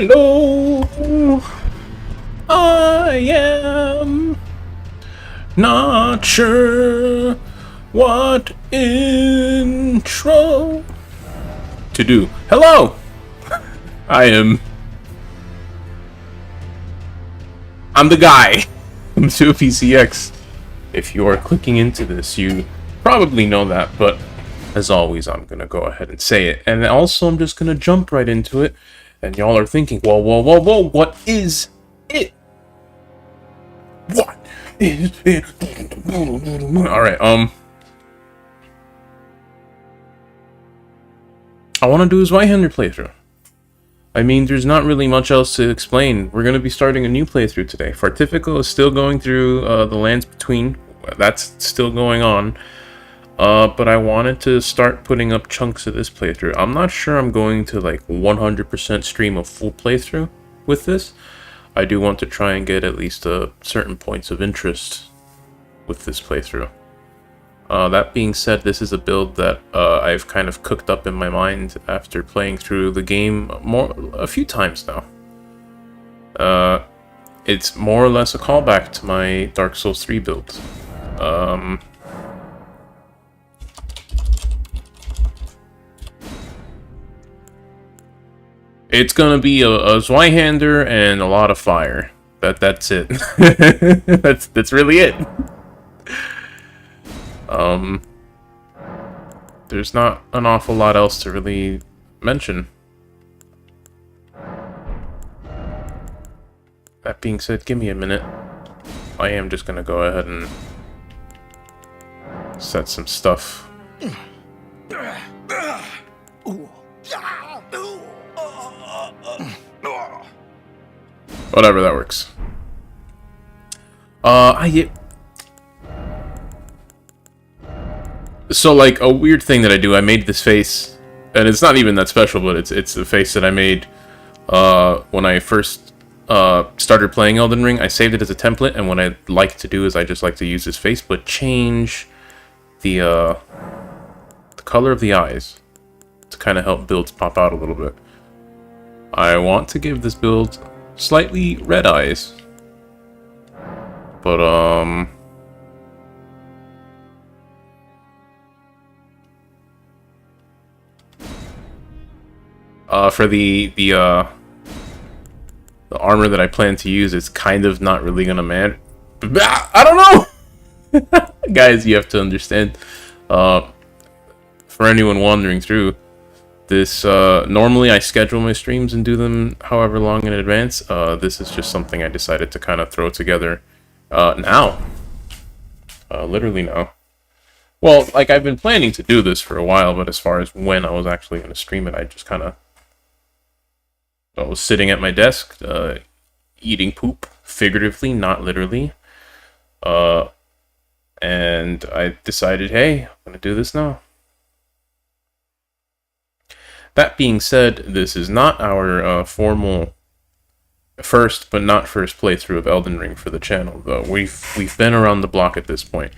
Hello, I am not sure what intro to do. Hello, I'm the guy from PCX. If you are clicking into this, you probably know that, but as always, I'm gonna go ahead and say it. And also, I'm just gonna jump right into it. And y'all are thinking, whoa, whoa, whoa, whoa, what is it? What is it? Alright, I want to do a Zweihander playthrough. I mean, there's not really much else to explain. We're going to be starting a new playthrough today. Fartifico is still going through the lands between. That's still going on. But I wanted to start putting up chunks of this playthrough. I'm not sure I'm going to like 100% stream a full playthrough with this. I do want to try and get at least certain points of interest with this playthrough. That being said, this is a build that I've kind of cooked up in my mind after playing through the game a few times now. It's more or less a callback to my Dark Souls 3 build. It's gonna be a Zweihander and a lot of fire. That's it. that's really it. There's not an awful lot else to really mention. That being said, give me a minute. I am just gonna go ahead and set some stuff. Whatever, that works. So, like, a weird thing that I do, I made this face, and it's not even that special, but it's the face that I made when I first started playing Elden Ring. I saved it as a template, and what I like to do is I just like to use this face, but change the color of the eyes to kind of help builds pop out a little bit. I want to give this build slightly red eyes, but for the armor that I plan to use, it's kind of not really gonna matter. I don't know. Guys, you have to understand, for anyone wandering through this, normally I schedule my streams and do them however long in advance. This is just something I decided to kind of throw together now. Literally now. Well, like, I've been planning to do this for a while, but as far as when I was actually going to stream it, I just kind of... I was sitting at my desk, eating poop, figuratively, not literally. And I decided, hey, I'm going to do this now. That being said, this is not our formal first, but not first playthrough of Elden Ring for the channel, though. We've been around the block at this point,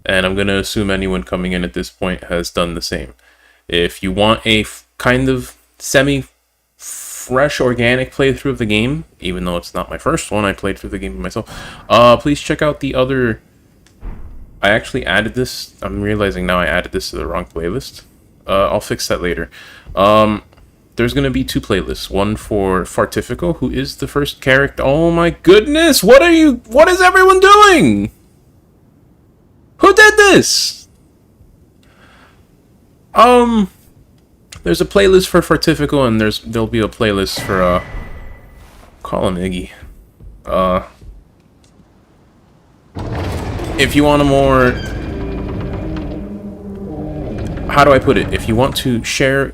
and I'm going to assume anyone coming in at this point has done the same. If you want a kind of semi-fresh, organic playthrough of the game, even though it's not my first one, I played through the game myself, please check out the other... I actually added this. I'm realizing now I added this to the wrong playlist. I'll fix that later. There's going to be two playlists. One for Fartifico, who is the first character. Oh my goodness! What is everyone doing? Who did this? There's a playlist for Fartifico, and there'll be a playlist for, call him Iggy. If you want a more... How do I put it? If you want to share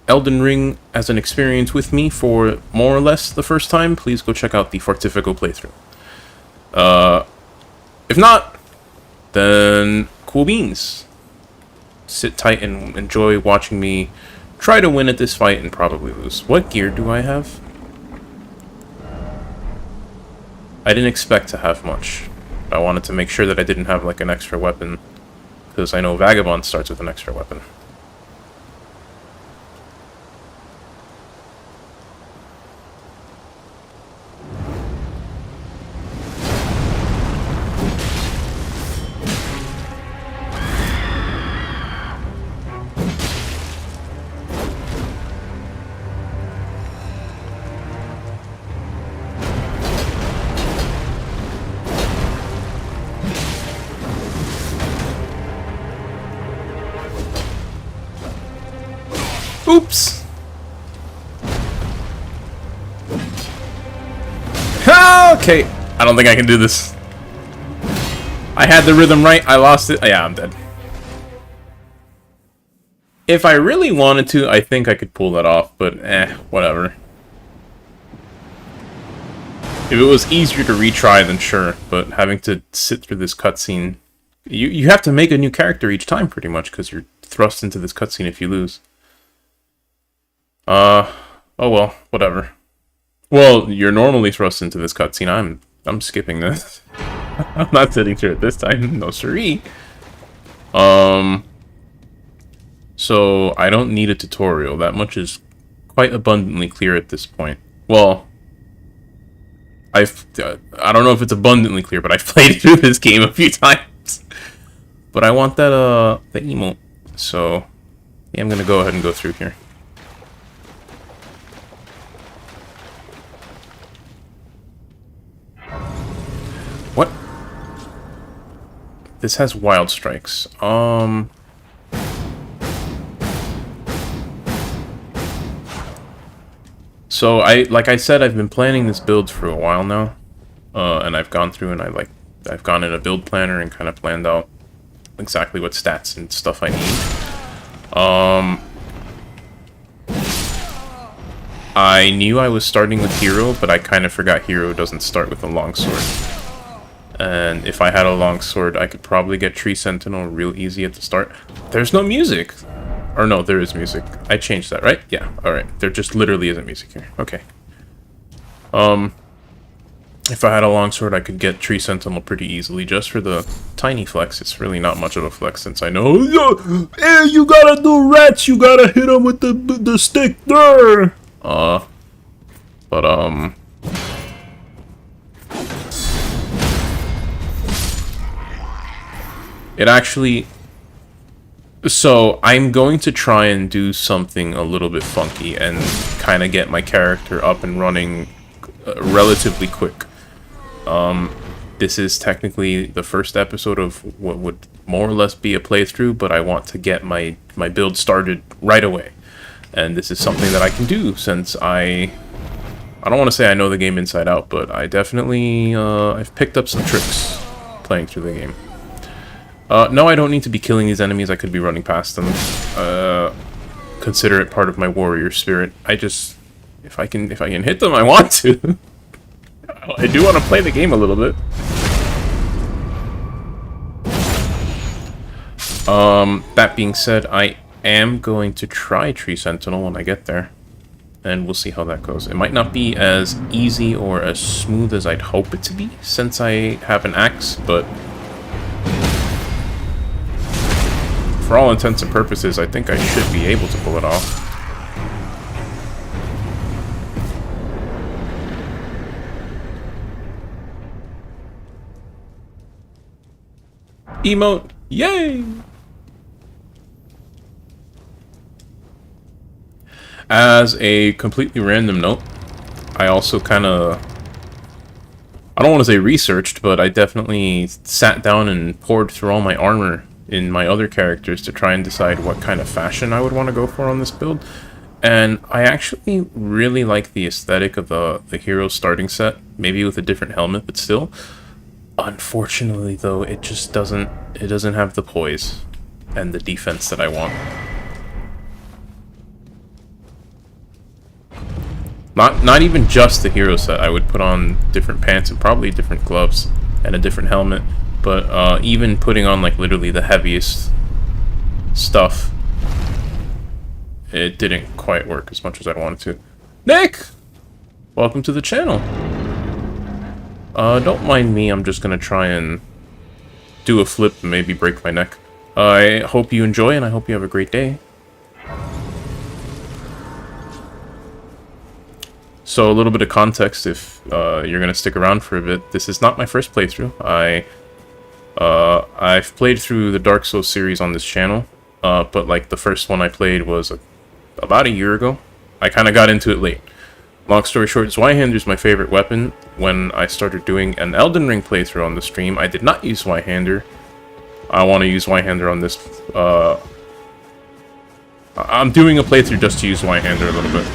Elden Ring as an experience with me for more or less the first time, please go check out the Fartifico playthrough. If not, then cool beans. Sit tight and enjoy watching me try to win at this fight and probably lose. What gear do I have? I didn't expect to have much. I wanted to make sure that I didn't have like an extra weapon, because I know Vagabond starts with an extra weapon. Oops! Okay, I don't think I can do this. I had the rhythm right, I lost it. Yeah, I'm dead. If I really wanted to, I think I could pull that off, but whatever. If it was easier to retry, then sure, but having to sit through this cutscene... You have to make a new character each time, pretty much, because you're thrust into this cutscene if you lose. Oh well, whatever. Well, you're normally thrust into this cutscene. I'm skipping this. I'm not sitting through it this time. No siree. So I don't need a tutorial. That much is quite abundantly clear at this point. Well, I don't know if it's abundantly clear, but I've played through this game a few times. But I want that the emote. So yeah, I'm gonna go ahead and go through here. What? This has wild strikes. So like I said, I've been planning this build for a while now, and I've gone through and I've gone in a build planner and kind of planned out exactly what stats and stuff I need. I knew I was starting with Hero, but I kind of forgot Hero doesn't start with a longsword. And if I had a longsword, I could probably get Tree Sentinel real easy at the start. There's no music! Or no, there is music. I changed that, right? Yeah, alright. There just literally isn't music here. Okay. If I had a longsword, I could get Tree Sentinel pretty easily. Just for the tiny flex, it's really not much of a flex since I know... Hey, you gotta do rats! You gotta hit him with the stick there! It actually... So, I'm going to try and do something a little bit funky and kind of get my character up and running relatively quick. This is technically the first episode of what would more or less be a playthrough, but I want to get my build started right away. And this is something that I can do since I don't want to say I know the game inside out, but I definitely, I've picked up some tricks playing through the game. No, I don't need to be killing these enemies. I could be running past them. Consider it part of my warrior spirit. I just, if I can hit them, I want to. I do want to play the game a little bit. That being said, I am going to try Tree Sentinel when I get there. And we'll see how that goes. It might not be as easy or as smooth as I'd hope it to be, since I have an axe, but... for all intents and purposes, I think I should be able to pull it off. Emote! Yay! As a completely random note, I also kind of... I don't want to say researched, but I definitely sat down and poured through all my armor in my other characters to try and decide what kind of fashion I would want to go for on this build. And I actually really like the aesthetic of the hero starting set, maybe with a different helmet, but still. Unfortunately, though, it just doesn't have the poise and the defense that I want. Not even just the hero set. I would put on different pants and probably different gloves and a different helmet. But even putting on like literally the heaviest stuff, it didn't quite work as much as I wanted to. Nick! Welcome to the channel. Don't mind me, I'm just gonna try and do a flip and maybe break my neck. I hope you enjoy and I hope you have a great day. So a little bit of context if you're gonna stick around for a bit. This is not my first playthrough. I've played through the Dark Souls series on this channel, but like the first one I played was about a year ago. I kind of got into it late. Long story short, Zweihander is my favorite weapon. When I started doing an Elden Ring playthrough on the stream, I did not use Zweihander. I want to use Zweihander on this. I'm doing a playthrough just to use Zweihander a little bit.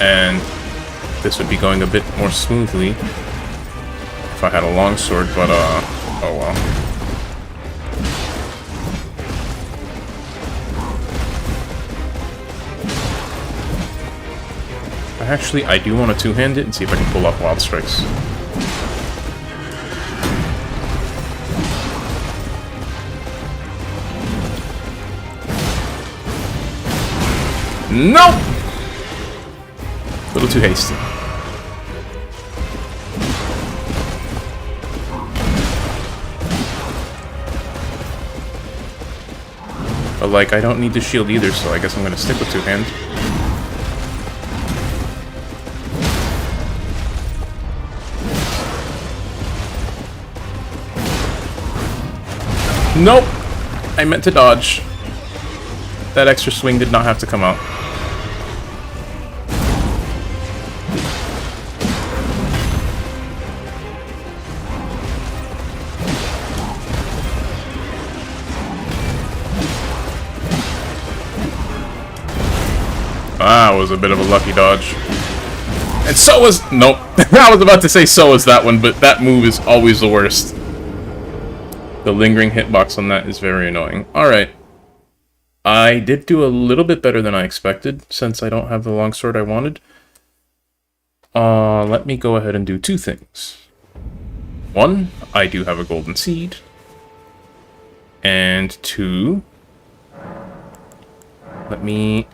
And this would be going a bit more smoothly if I had a longsword, but oh well. Actually, I do want to two-hand it and see if I can pull off Wild Strikes. Nope! A little too hasty. But, like, I don't need the shield either, so I guess I'm gonna stick with two-hand. Nope! I meant to dodge. That extra swing did not have to come out. Ah, it was a bit of a lucky dodge. And so was... Nope. I was about to say so was that one, but that move is always the worst. The lingering hitbox on that is very annoying. Alright. I did do a little bit better than I expected, since I don't have the longsword I wanted. Let me go ahead and do two things. One, I do have a golden seed. And two... Let me...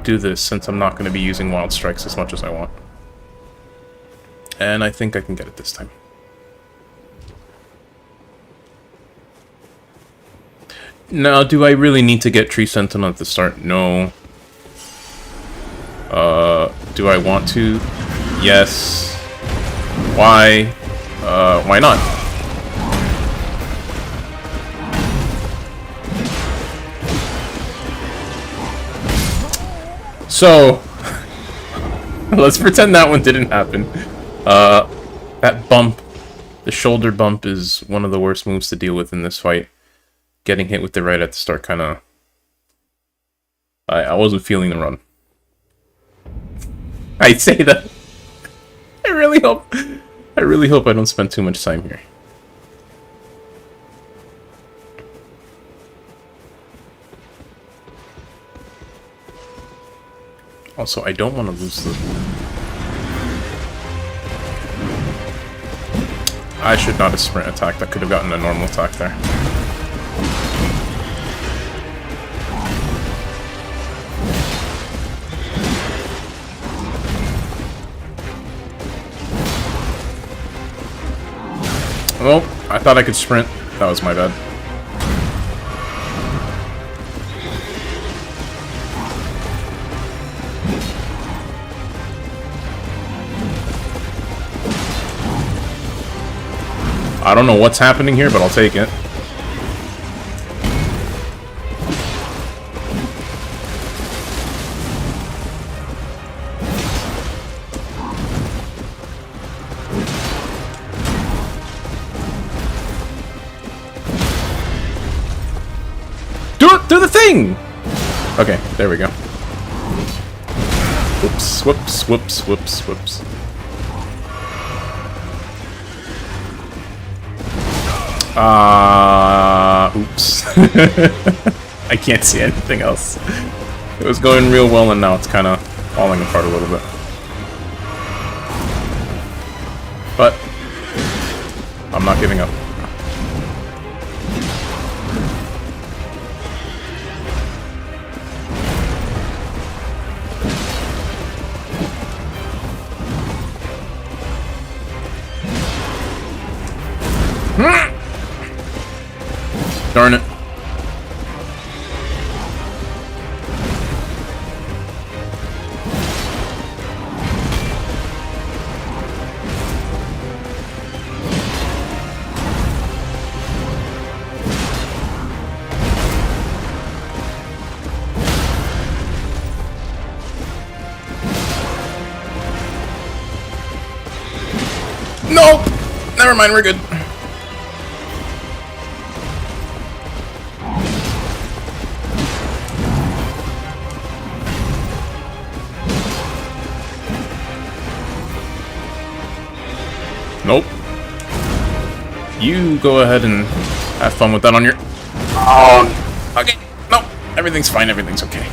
do this, since I'm not going to be using Wild Strikes as much as I want. And I think I can get it this time. Now, do I really need to get Tree Sentinel at the start? No. Do I want to? Yes. Why? Why not? So, let's pretend that one didn't happen. That bump, the shoulder bump, is one of the worst moves to deal with in this fight. Getting hit with it right at the start kind of... I wasn't feeling the run. I say that. I really hope I don't spend too much time here. Also, I don't want to lose the... I should not have sprint attacked. I could have gotten a normal attack there. Well, I thought I could sprint. That was my bad. I don't know what's happening here, but I'll take it. Do the thing! Okay, there we go. Whoops, whoops, whoops, whoops, whoops. Oops. I can't see anything else. It was going real well, and now it's kind of falling apart a little bit. But I'm not giving up. Darn it. Nope! Never mind, we're good. You go ahead and have fun with that on your... Oh, okay. No, everything's fine. Everything's okay.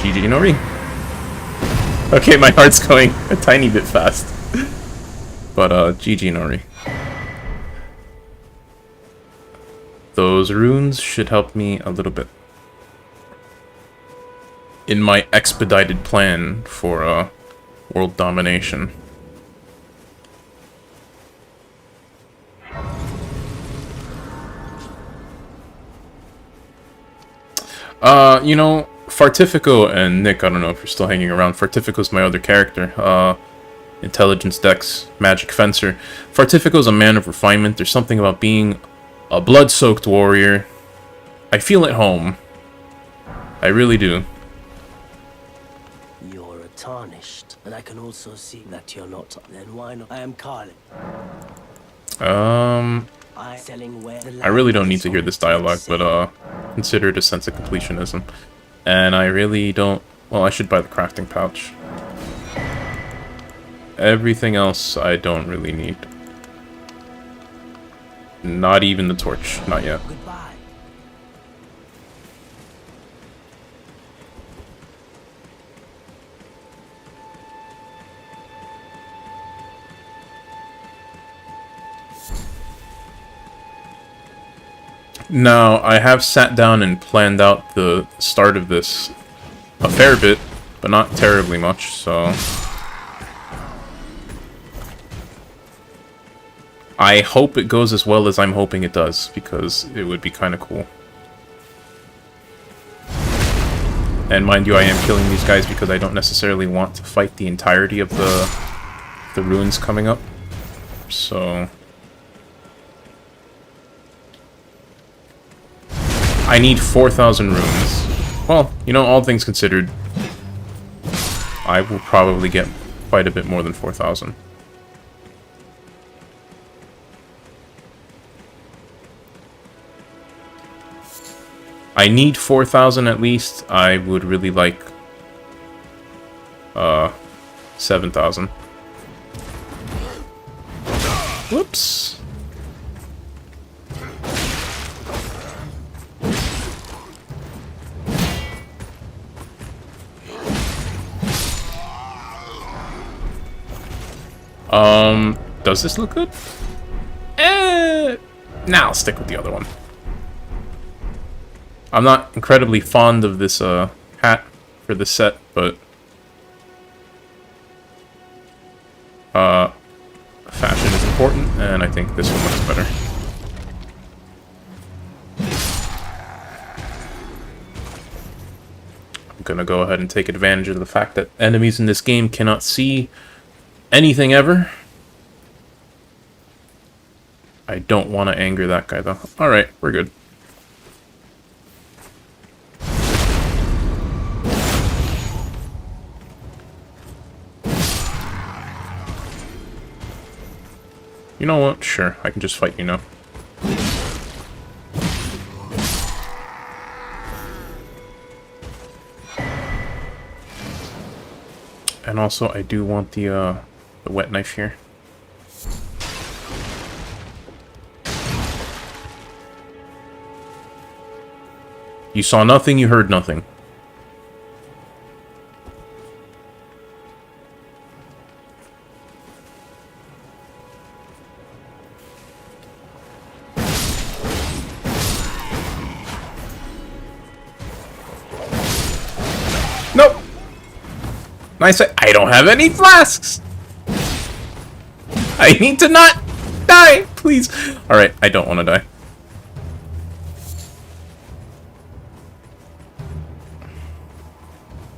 GG Nori. Okay, my heart's going a tiny bit fast. But, GG Nori. Those runes should help me a little bit in my expedited plan for, world domination. You know, Fartifico and Nick, I don't know if you're still hanging around. Fartifico's my other character. Intelligence Dex, Magic Fencer. Fartifico's a man of refinement. There's something about being a blood-soaked warrior. I feel at home. I really do. You're tarnished, and I can also see that you're not. Then why not? I am Carlin. I really don't need to hear this dialogue, but consider it a sense of completionism. And I really don't... Well, I should buy the crafting pouch. Everything else I don't really need. Not even the torch. Not yet. Goodbye. Now, I have sat down and planned out the start of this a fair bit, but not terribly much, so... I hope it goes as well as I'm hoping it does, because it would be kind of cool. And mind you, I am killing these guys because I don't necessarily want to fight the entirety of the ruins coming up, so... I need 4,000 runes. Well, you know, all things considered, I will probably get quite a bit more than 4,000. I need 4,000 at least. I would really like 7,000. Whoops. Does this look good? Nah, I'll stick with the other one. I'm not incredibly fond of this, hat for the set, but... fashion is important, and I think this one looks better. I'm gonna go ahead and take advantage of the fact that enemies in this game cannot see anything ever. I don't want to anger that guy, though. Alright, we're good. You know what? Sure, I can just fight you now. And also, I do want the wet knife here. You saw nothing, you heard nothing. Nope! Nice. I don't have any flasks! I need to not die, please. Alright, I don't want to die.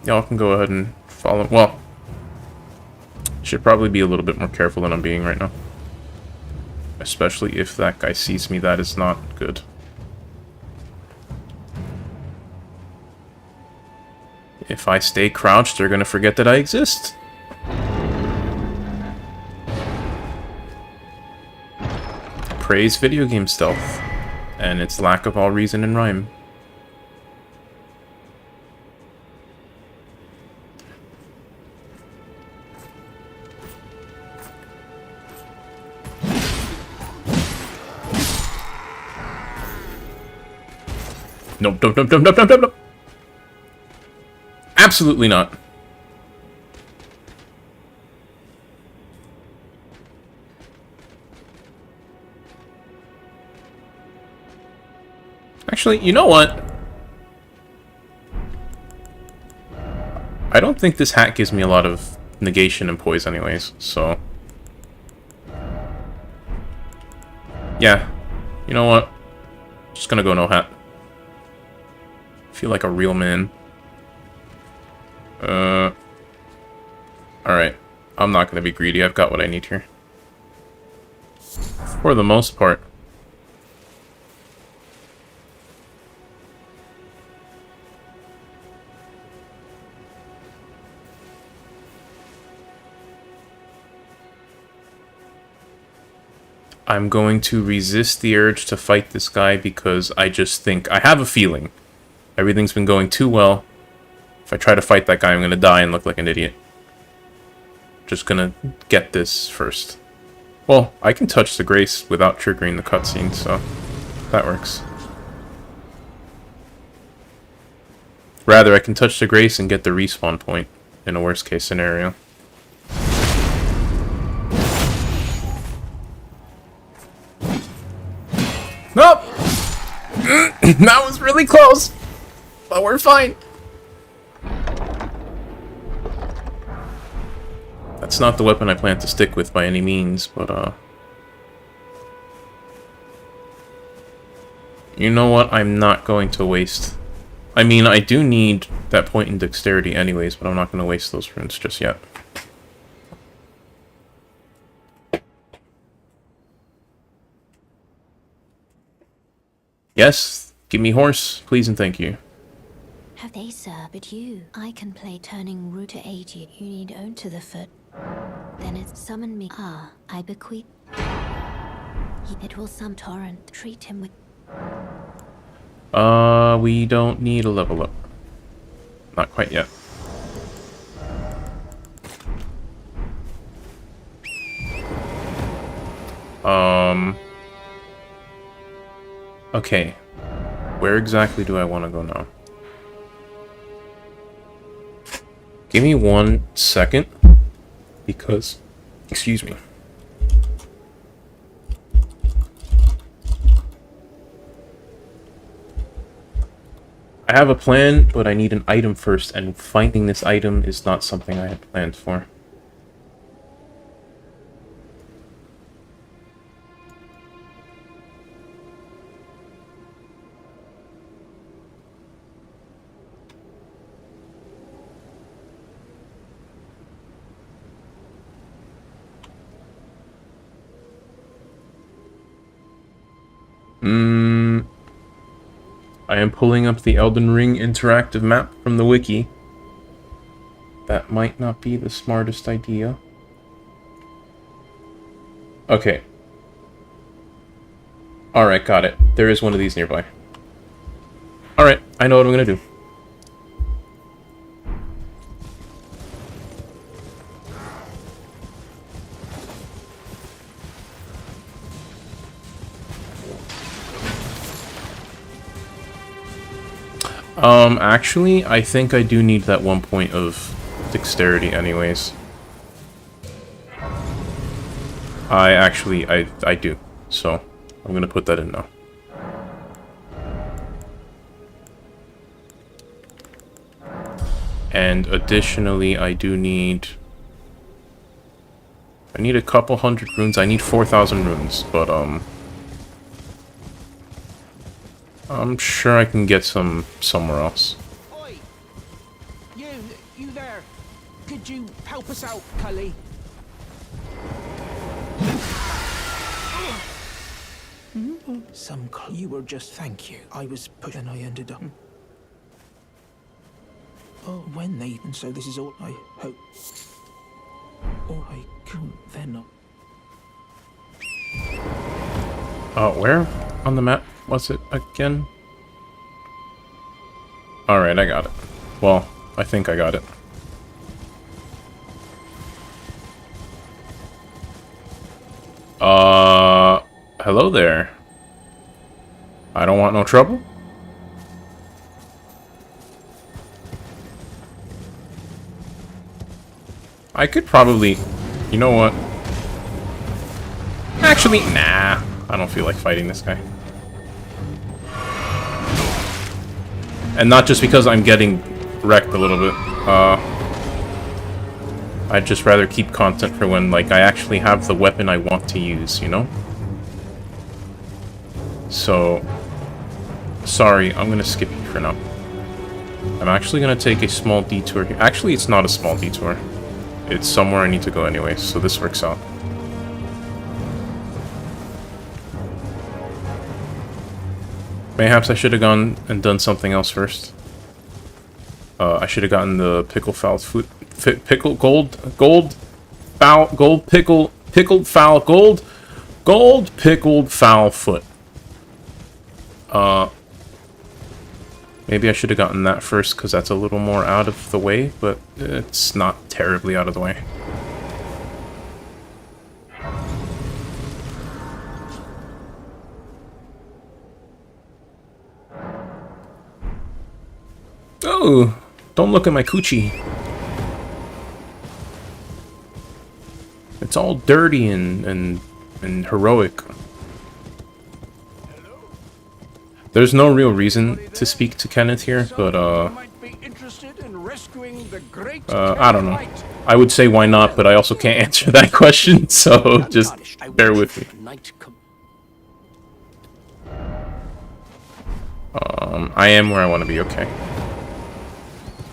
Y'all can go ahead and follow. Well, should probably be a little bit more careful than I'm being right now. Especially if that guy sees me, that is not good. If I stay crouched, they're gonna forget that I exist. Praise video game stealth and its lack of all reason and rhyme. Nope, nope, nope, nope, nope, nope, nope, nope. Absolutely not. Actually, you know what? I don't think this hat gives me a lot of negation and poise anyways, so... Yeah. You know what? Just gonna go no hat. Feel like a real man. Alright. I'm not gonna be greedy. I've got what I need here. For the most part. I'm going to resist the urge to fight this guy because I just think... I have a feeling. Everything's been going too well. If I try to fight that guy, I'm going to die and look like an idiot. Just going to get this first. Well, I can touch the grace without triggering the cutscene, so that works. Rather, I can touch the grace and get the respawn point in a worst case scenario. Nope! That was really close! But we're fine. That's not the weapon I plan to stick with by any means, but, you know what? I'm not going to waste... I mean, I do need that point in dexterity anyways, but I'm not going to waste those runes just yet. Yes, give me horse, please and thank you. Have they, sir, but you? I can play turning root to aid you. You need own to the foot. Then it's summon me. Ah, I bequeath. It will some torrent. Treat him with... We don't need a level up. Not quite yet. Okay. Where exactly do I want to go now? Give me 1 second, because... Excuse me. I have a plan, but I need an item first, and finding this item is not something I had planned for. I am pulling up the Elden Ring interactive map from the wiki. That might not be the smartest idea. Okay. Alright, got it. There is one of these nearby. Alright, I know what I'm gonna do. Actually, I think I do need that 1 point of dexterity anyways. I do. So, I'm gonna put that in now. And additionally, I need a couple hundred runes. I need 4,000 runes, but, I'm sure I can get some somewhere else. Oi! You there? Could you help us out, Cully? You were just... Thank you. I was put and I ended up... Oh, when they... And so this is all I hope... Or I couldn't then... Where on the map was it again? Alright, I got it. Well, I think I got it. Hello there. I don't want no trouble. I could probably... You know what? Actually, nah. I don't feel like fighting this guy. And not just because I'm getting wrecked a little bit. I'd just rather keep content for when, like, I actually have the weapon I want to use, you know? So... Sorry, I'm gonna skip you for now. I'm actually gonna take a small detour here. Actually, it's not a small detour. It's somewhere I need to go anyway, so this works out. Mayhaps I should have gone and done something else first. I should have gotten the pickled fowl food, pickled gold pickled fowl foot. Maybe I should have gotten that first because that's a little more out of the way, but it's not terribly out of the way. Oh, don't look at my coochie. It's all dirty and heroic. There's no real reason to speak to Kenneth here, but I don't know. I would say why not, but I also can't answer that question, so just bear with me. I am where I want to be, okay.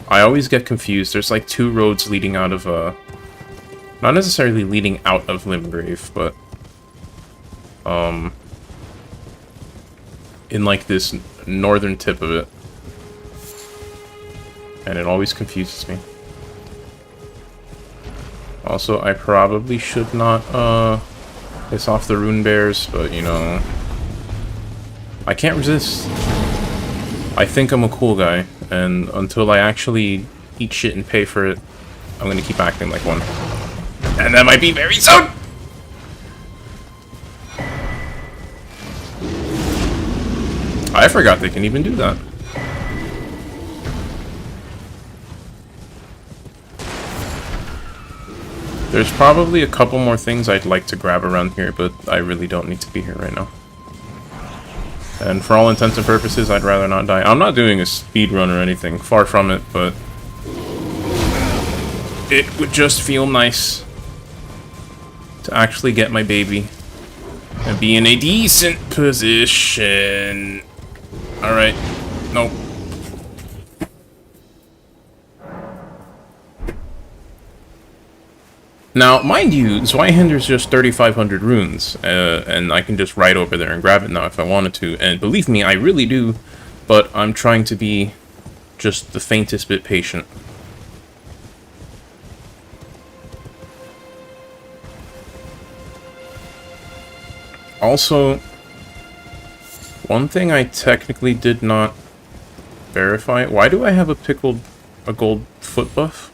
I always get confused. There's like two roads leading out of, not necessarily leading out of Limgrave, but, in like this northern tip of it. And it always confuses me. Also, I probably should not, piss off the rune bears, but, you know, I can't resist. I think I'm a cool guy, and until I actually eat shit and pay for it, I'm gonna keep acting like one. And that might be very soon! I forgot they can even do that. There's probably a couple more things I'd like to grab around here, but I really don't need to be here right now. And for all intents and purposes, I'd rather not die. I'm not doing a speed run or anything, far from it, but it would just feel nice to actually get my baby and be in a decent position. Alright, nope. Now, mind you, Zweihander's just 3,500 runes, and I can just ride over there and grab it now if I wanted to, and believe me, I really do, but I'm trying to be just the faintest bit patient. Also, one thing I technically did not verify, why do I have a gold foot buff?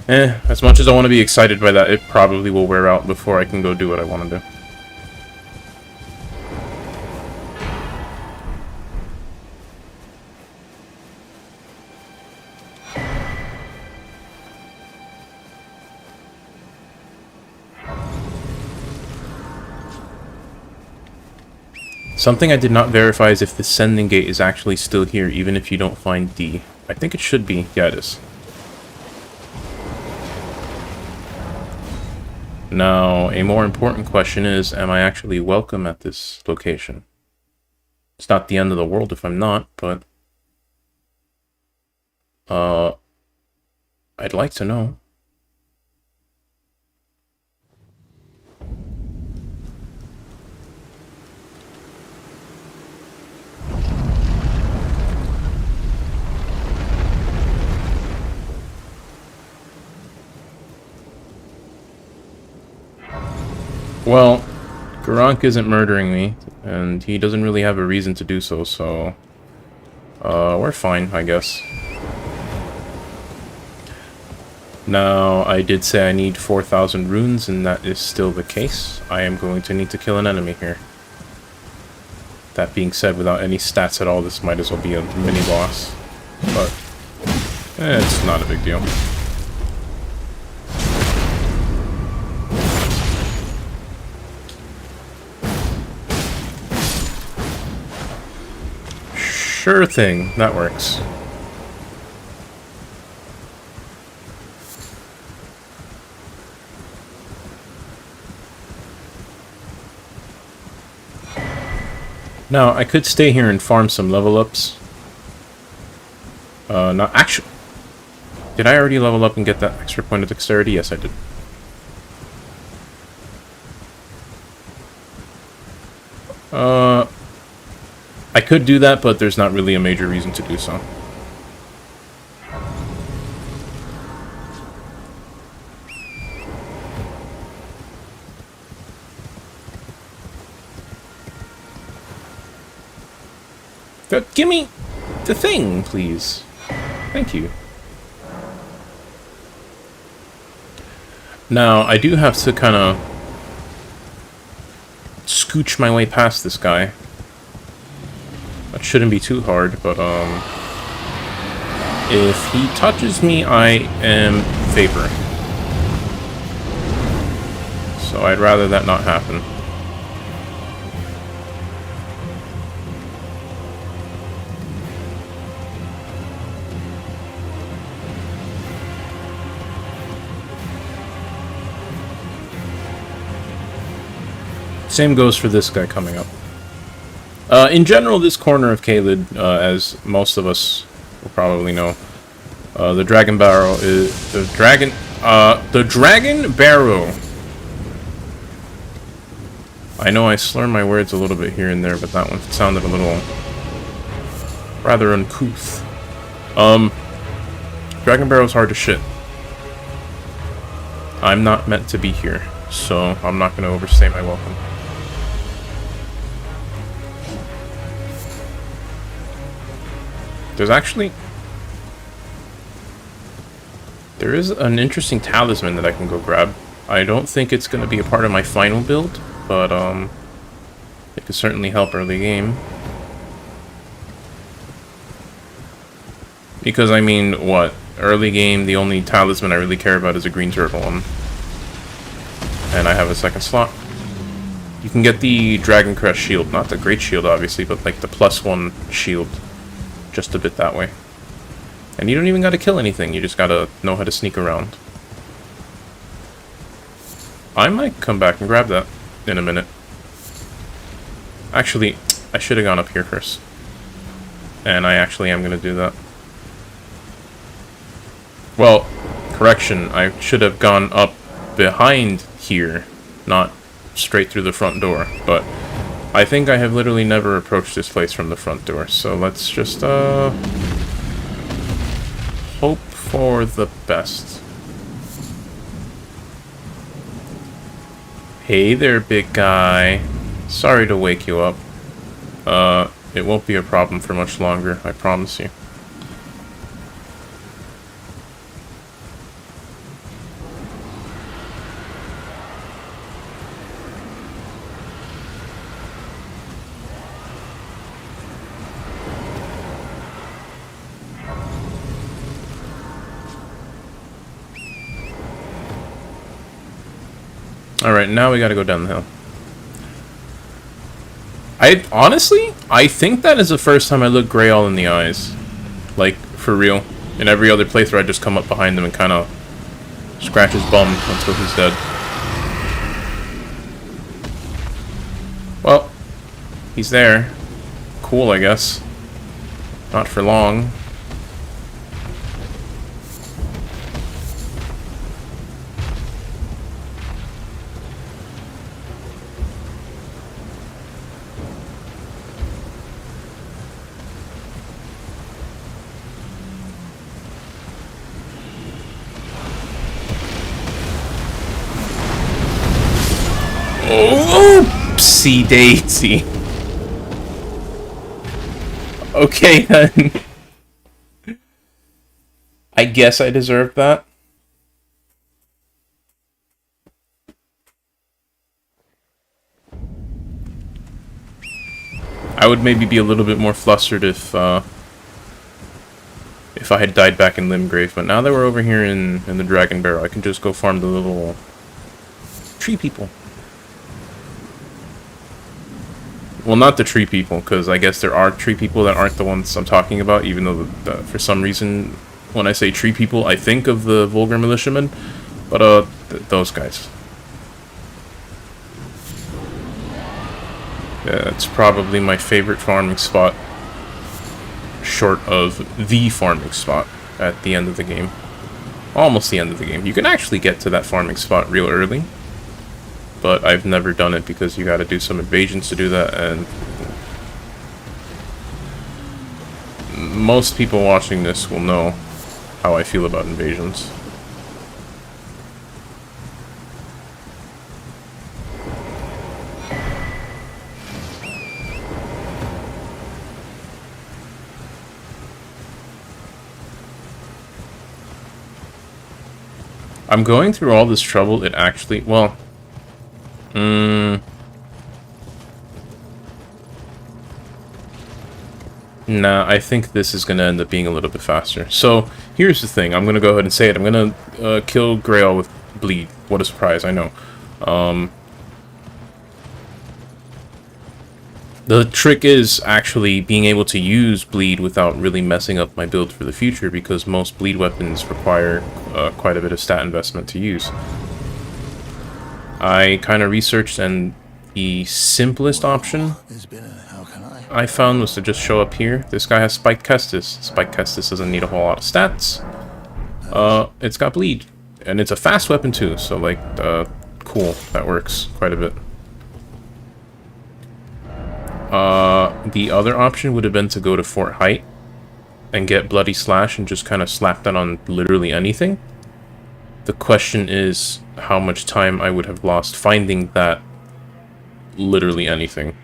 As much as I want to be excited by that, it probably will wear out before I can go do what I want to do. Something I did not verify is if the sending gate is actually still here, even if you don't find D. I think it should be. Yeah, it is. Now, a more important question is, am I actually welcome at this location? It's not the end of the world if I'm not, but I'd like to know. Well, Garank isn't murdering me, and he doesn't really have a reason to do so, so we're fine, I guess. Now, I did say I need 4,000 runes, and that is still the case. I am going to need to kill an enemy here. That being said, without any stats at all, this might as well be a mini-boss. But, it's not a big deal. Sure thing, that works. Now, I could stay here and farm some level ups. Not actually. Did I already level up and get that extra point of dexterity? Yes, I did. I could do that, but there's not really a major reason to do so. Give me the thing, please. Thank you. Now, I do have to kind of scooch my way past this guy. That shouldn't be too hard, but, if he touches me, I am vapor. So I'd rather that not happen. Same goes for this guy coming up. In general, this corner of Caelid, as most of us will probably know, the Dragon Barrow is the Dragon Barrow. I know I slur my words a little bit here and there, but that one sounded a little rather uncouth. Dragon Barrow's hard to shit. I'm not meant to be here, so I'm not going to overstay my welcome. There is an interesting talisman that I can go grab. I don't think it's going to be a part of my final build, but it could certainly help early game. Because, I mean, what? Early game, the only talisman I really care about is a green turtle one. And I have a second slot. You can get the Dragon Crest shield, not the Great Shield, obviously, but like the +1 shield. Just a bit that way. And you don't even gotta kill anything, you just gotta know how to sneak around. I might come back and grab that in a minute. Actually, I should have gone up here first. And I actually am gonna do that. Well, correction, I should have gone up behind here, not straight through the front door, but I think I have literally never approached this place from the front door, so let's just, hope for the best. Hey there, big guy. Sorry to wake you up. It won't be a problem for much longer, I promise you. Alright, now we gotta go down the hill. Honestly, I think that is the first time I look Gray all in the eyes. Like, for real. In every other playthrough, I just come up behind him and kind of scratch his bum until he's dead. Well, he's there. Cool, I guess. Not for long. Oopsie daisy. Okay then. I guess I deserved that. I would maybe be a little bit more flustered if I had died back in Limgrave, but now that we're over here in the Dragon Barrow, I can just go farm the little tree people. Well, not the tree people, because I guess there are tree people that aren't the ones I'm talking about, even though for some reason, when I say tree people, I think of the vulgar militiamen, but those guys. Yeah, it's probably my favorite farming spot, short of the farming spot at the end of the game. Almost the end of the game. You can actually get to that farming spot real early, but I've never done it because you gotta do some invasions to do that, and most people watching this will know how I feel about invasions. I'm going through all this trouble, it actually, well, nah, I think this is going to end up being a little bit faster. So, here's the thing. I'm going to go ahead and say it. I'm going to kill Grail with Bleed. What a surprise, I know. The trick is actually being able to use Bleed without really messing up my build for the future, because most Bleed weapons require quite a bit of stat investment to use. I kind of researched, and the simplest option I found was to just show up here. This guy has Spiked Kestis. Spiked Kestis doesn't need a whole lot of stats. It's got Bleed, and it's a fast weapon too, so like, cool, that works quite a bit. The other option would have been to go to Fort Height and get Bloody Slash and just kind of slap that on literally anything. The question is how much time I would have lost finding that literally anything.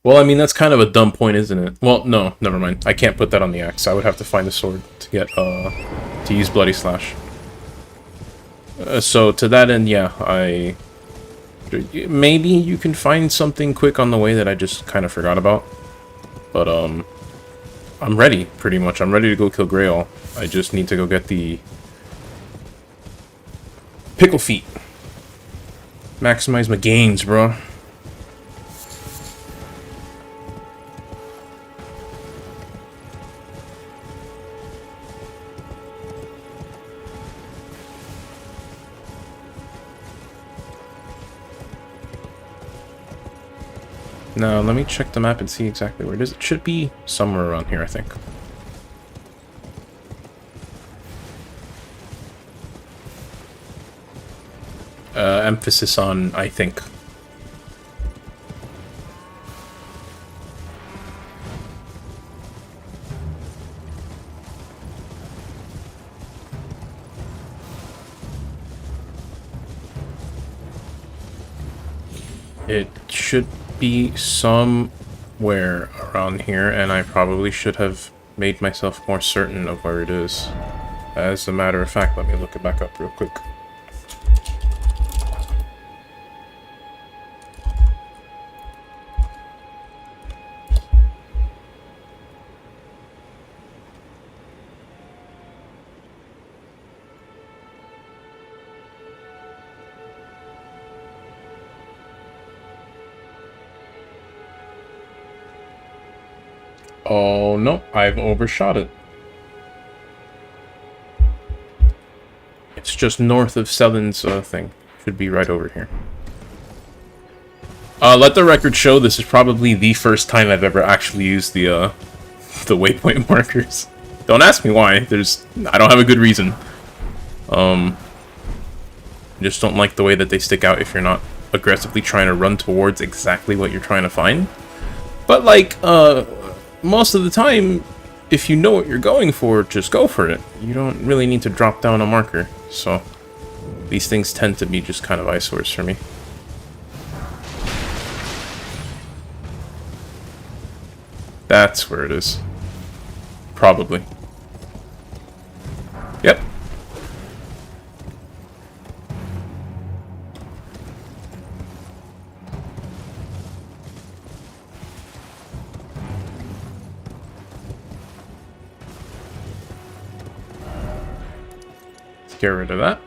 Well, I mean, that's kind of a dumb point, isn't it? Well, no, never mind. I can't put that on the axe. I would have to find a sword to get, to use Bloody Slash. So, to that end, yeah, maybe you can find something quick on the way that I just kind of forgot about. But, I'm ready, pretty much. I'm ready to go kill Grail. I just need to go get the Pickle Feet. Maximize my gains, bro. Now, let me check the map and see exactly where it is. It should be somewhere around here, I think. Emphasis on, I think. It should be somewhere around here, and I probably should have made myself more certain of where it is. As a matter of fact, let me look it back up real quick. Oh no, I've overshot it. It's just north of Sellen's thing. Should be right over here. Let the record show this is probably the first time I've ever actually used the waypoint markers. Don't ask me why. I don't have a good reason. I just don't like the way that they stick out if you're not aggressively trying to run towards exactly what you're trying to find. But like, most of the time, if you know what you're going for, just go for it. You don't really need to drop down a marker. So, these things tend to be just kind of eyesores for me. That's where it is. Probably. Yep. Get rid of that.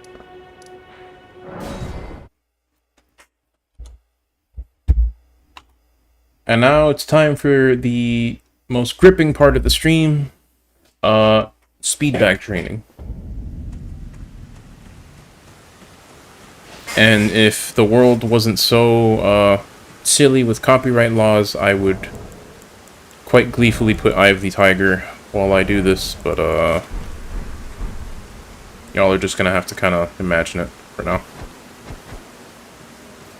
And now it's time for the most gripping part of the stream, speed bag training. And if the world wasn't so silly with copyright laws, I would quite gleefully put Eye of the Tiger while I do this, but y'all are just gonna have to kind of imagine it for now.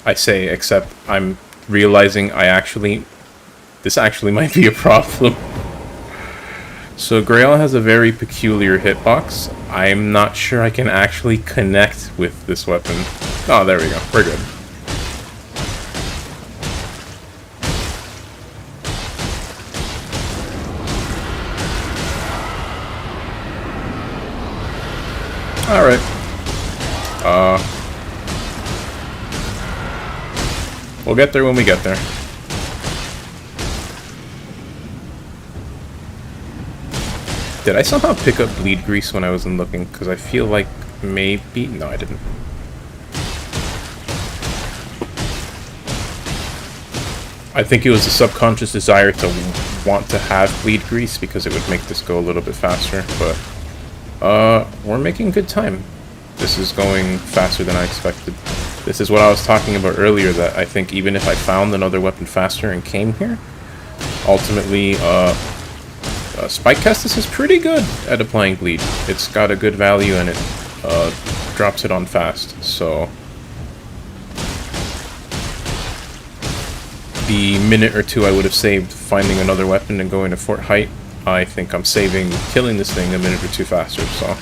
I say, except I'm realizing this actually might be a problem. So Grail has a very peculiar hitbox. I'm not sure I can actually connect with this weapon. Oh, there we go. We're good. Alright. We'll get there when we get there. Did I somehow pick up bleed grease when I wasn't looking? Because I feel like maybe... No, I didn't. I think it was a subconscious desire to want to have bleed grease because it would make this go a little bit faster, but we're making good time. This is going faster than I expected. This is what I was talking about earlier, that I think even if I found another weapon faster and came here, ultimately, Spike Kestis is pretty good at applying bleed. It's got a good value and it drops it on fast, so... The minute or two I would have saved finding another weapon and going to Fort Height, I think I'm saving killing this thing a minute or two faster, so...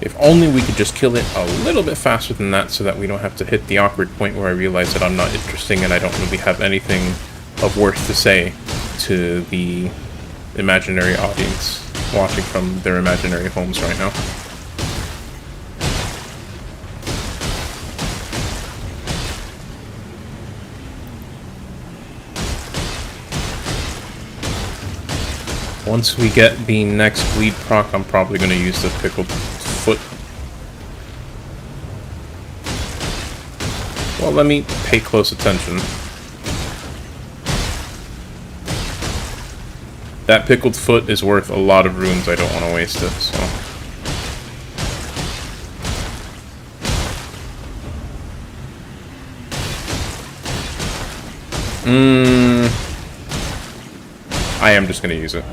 If only we could just kill it a little bit faster than that so that we don't have to hit the awkward point where I realize that I'm not interesting and I don't really have anything of worth to say to the imaginary audience watching from their imaginary homes right now. Once we get the next bleed proc, I'm probably going to use the pickled foot. Well, let me pay close attention. That pickled foot is worth a lot of runes. I don't want to waste it, so... I am just going to use it.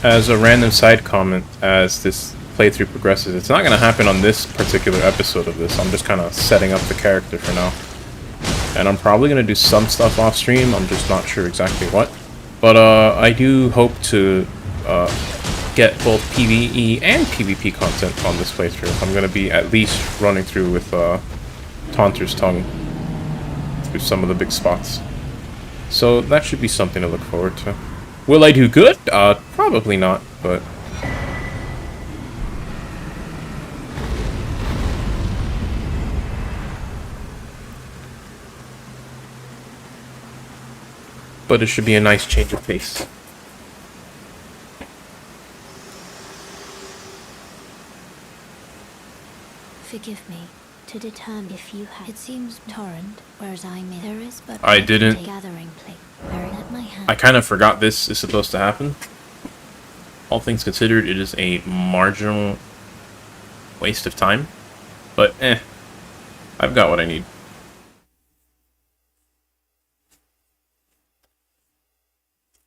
As a random side comment, as this playthrough progresses, it's not going to happen on this particular episode of this. I'm just kind of setting up the character for now. And I'm probably going to do some stuff off stream, I'm just not sure exactly what. But I do hope to get both PvE and PvP content on this playthrough. I'm going to be at least running through with Taunter's Tongue through some of the big spots. So that should be something to look forward to. Will I do good? Probably not, but... But it should be a nice change of pace. Forgive me. To determine if you have... It seems torrent, whereas I may... There is but... I didn't... Gathering place. At my hand. I kind of forgot this is supposed to happen. All things considered, it is a marginal waste of time. But, I've got what I need.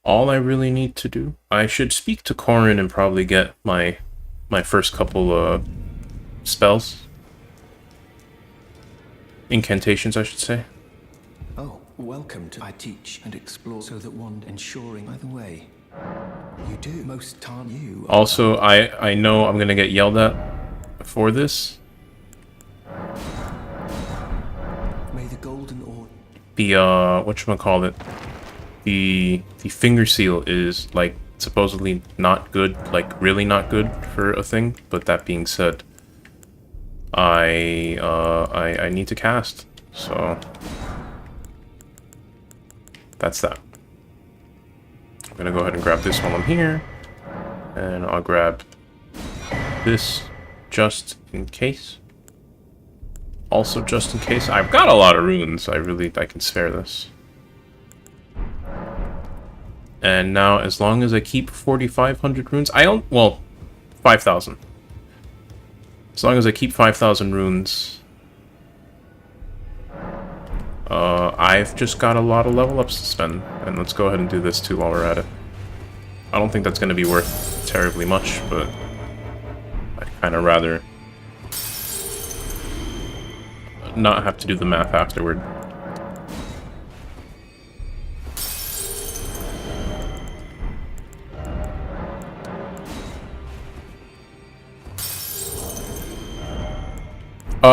All I really need to do... I should speak to Corrin and probably get my first couple spells. Incantations, I should say. Oh, welcome to I teach and explore so that one ensuring by the way. You do most time you. Also, I know I'm gonna get yelled at for this. May the golden order. The whatchamacallit, the finger seal is like supposedly not good, like really not good for a thing. But that being said, I need to cast, so that's that. I'm gonna go ahead and grab this while I'm here, and I'll grab this just in case. Also, just in case, I've got a lot of runes. I can spare this. And now, as long as I keep 4,500 runes, well, 5,000. As long as I keep 5,000 runes, I've just got a lot of level ups to spend. And let's go ahead and do this too while we're at it. I don't think that's going to be worth terribly much, but I'd kind of rather not have to do the math afterward.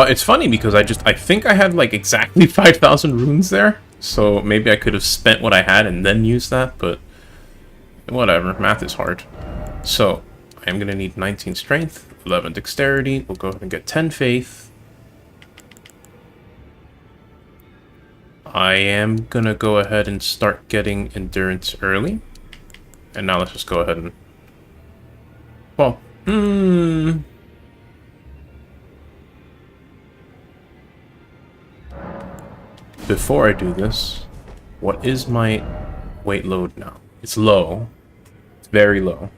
It's funny because I think I had like exactly 5,000 runes there, so maybe I could have spent what I had and then used that, but whatever, math is hard. So, I am going to need 19 strength, 11 dexterity, we'll go ahead and get 10 faith. I am going to go ahead and start getting endurance early. And now let's just go ahead and... Well, before I do this, what is my weight load now? It's low. It's very low.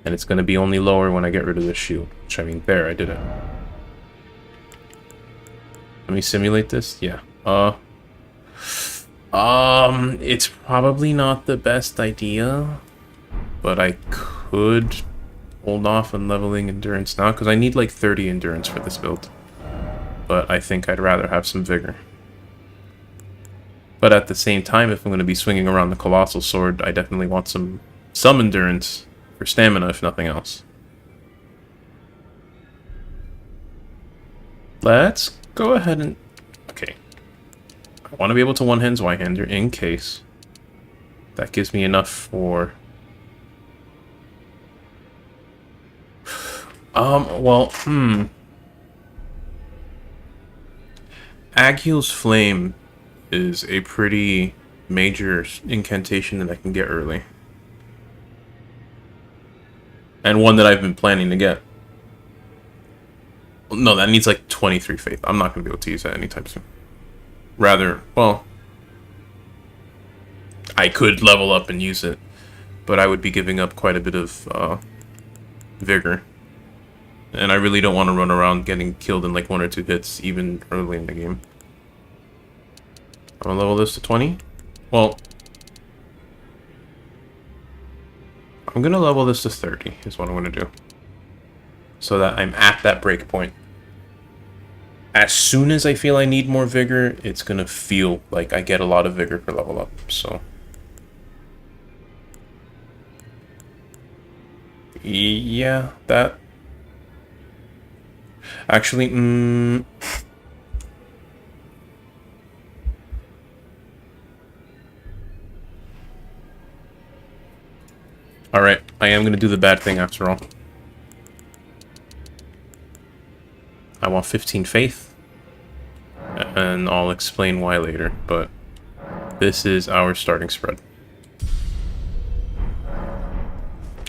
And it's going to be only lower when I get rid of this shield. Which, I mean, there, I did it. Let me simulate this. Yeah. It's probably not the best idea, but I could hold off on leveling endurance now, because I need like 30 endurance for this build. But I think I'd rather have some vigor. But at the same time, if I'm going to be swinging around the Colossal Sword, I definitely want some endurance for stamina, if nothing else. Let's go ahead and... Okay. I want to be able to one-hand Zweihander in case. That gives me enough for... Agile's Flame is a pretty major incantation that I can get early. And one that I've been planning to get. No, that needs like 23 faith. I'm not going to be able to use that anytime soon. Rather, well, I could level up and use it, but I would be giving up quite a bit of vigor. And I really don't want to run around getting killed in like 1 or 2 hits, even early in the game. I'm going to level this to 20. Well, I'm going to level this to 30, is what I'm going to do. So that I'm at that break point. As soon as I feel I need more vigor, it's going to feel like I get a lot of vigor per level up, so... Yeah, that... Actually, Alright, I am going to do the bad thing after all. I want 15 faith. And I'll explain why later, but this is our starting spread.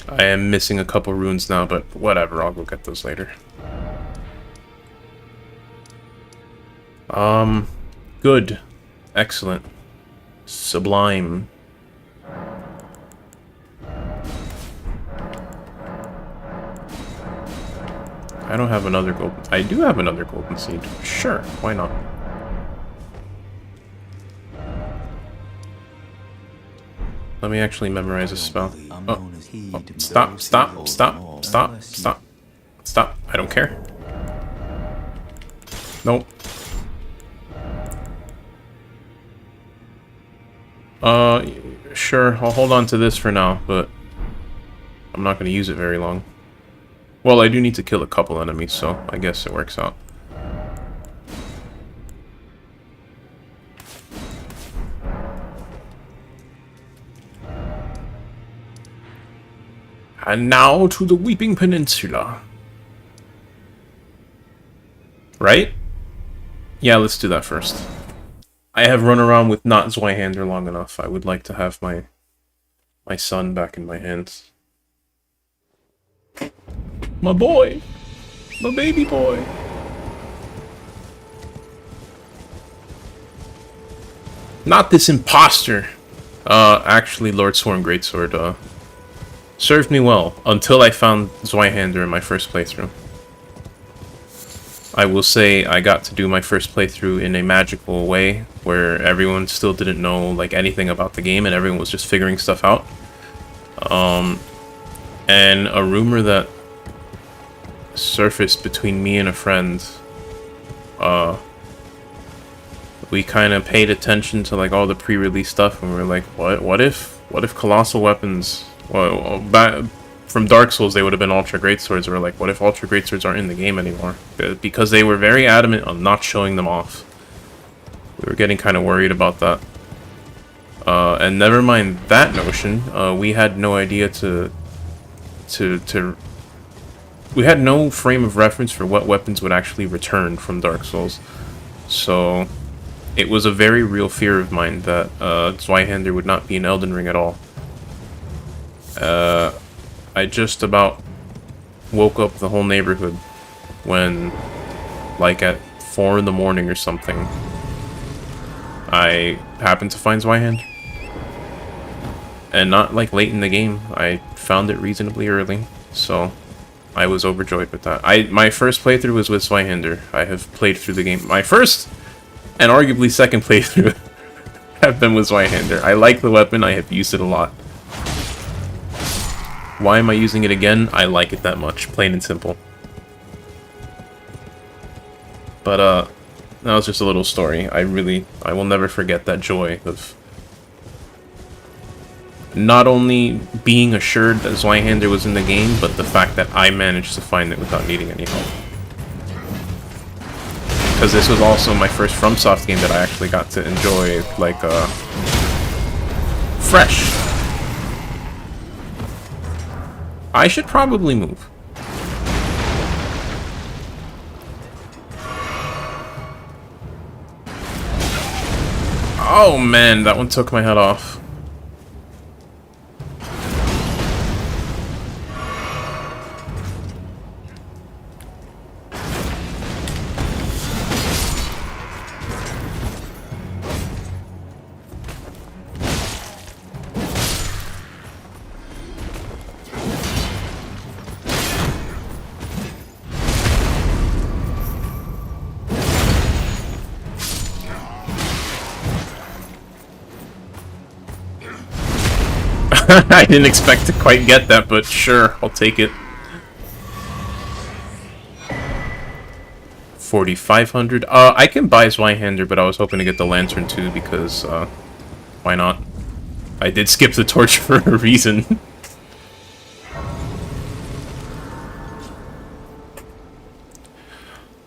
I am missing a couple runes now, but whatever, I'll go get those later. Good. Excellent. Sublime. I don't have another gold. I do have another golden seed. Sure, why not? Let me actually memorize a spell. Oh, stop, stop, stop, stop, stop. Stop. I don't care. Nope. Sure, I'll hold on to this for now, but I'm not going to use it very long. Well, I do need to kill a couple enemies, so I guess it works out. And now to the Weeping Peninsula. Right? Yeah, let's do that first. I have run around with not Zweihander long enough. I would like to have my son back in my hands. My boy! My baby boy! Not this imposter! Actually, Lord Sworn Greatsword, served me well until I found Zweihander in my first playthrough. I will say I got to do my first playthrough in a magical way where everyone still didn't know like anything about the game and everyone was just figuring stuff out. And a rumor that surfaced between me and a friend, we kind of paid attention to like all the pre-release stuff and we were like, what if colossal weapons, well, from Dark Souls they would have been Ultra Greatswords. We're like, what if Ultra Greatswords aren't in the game anymore? Because they were very adamant on not showing them off. We were getting kind of worried about that. And never mind that notion, we had no idea we had no frame of reference for what weapons would actually return from Dark Souls. So it was a very real fear of mine that Zweihander would not be in Elden Ring at all. I just about woke up the whole neighborhood when, like at 4 in the morning or something, I happened to find Zweihander. And not like late in the game, I found it reasonably early, so I was overjoyed with that. My first playthrough was with Zweihander. I have played through the game. My first and arguably second playthrough have been with Zweihander. I like the weapon, I have used it a lot. Why am I using it again? I like it that much, plain and simple. But that was just a little story. I will never forget that joy of not only being assured that Zweihander was in the game, but the fact that I managed to find it without needing any help. Because this was also my first FromSoft game that I actually got to enjoy, like, fresh. I should probably move. Oh man, that one took my head off. I didn't expect to quite get that, but sure, I'll take it. 4,500. I can buy Zweihander, but I was hoping to get the Lantern too, because, why not? I did skip the torch for a reason.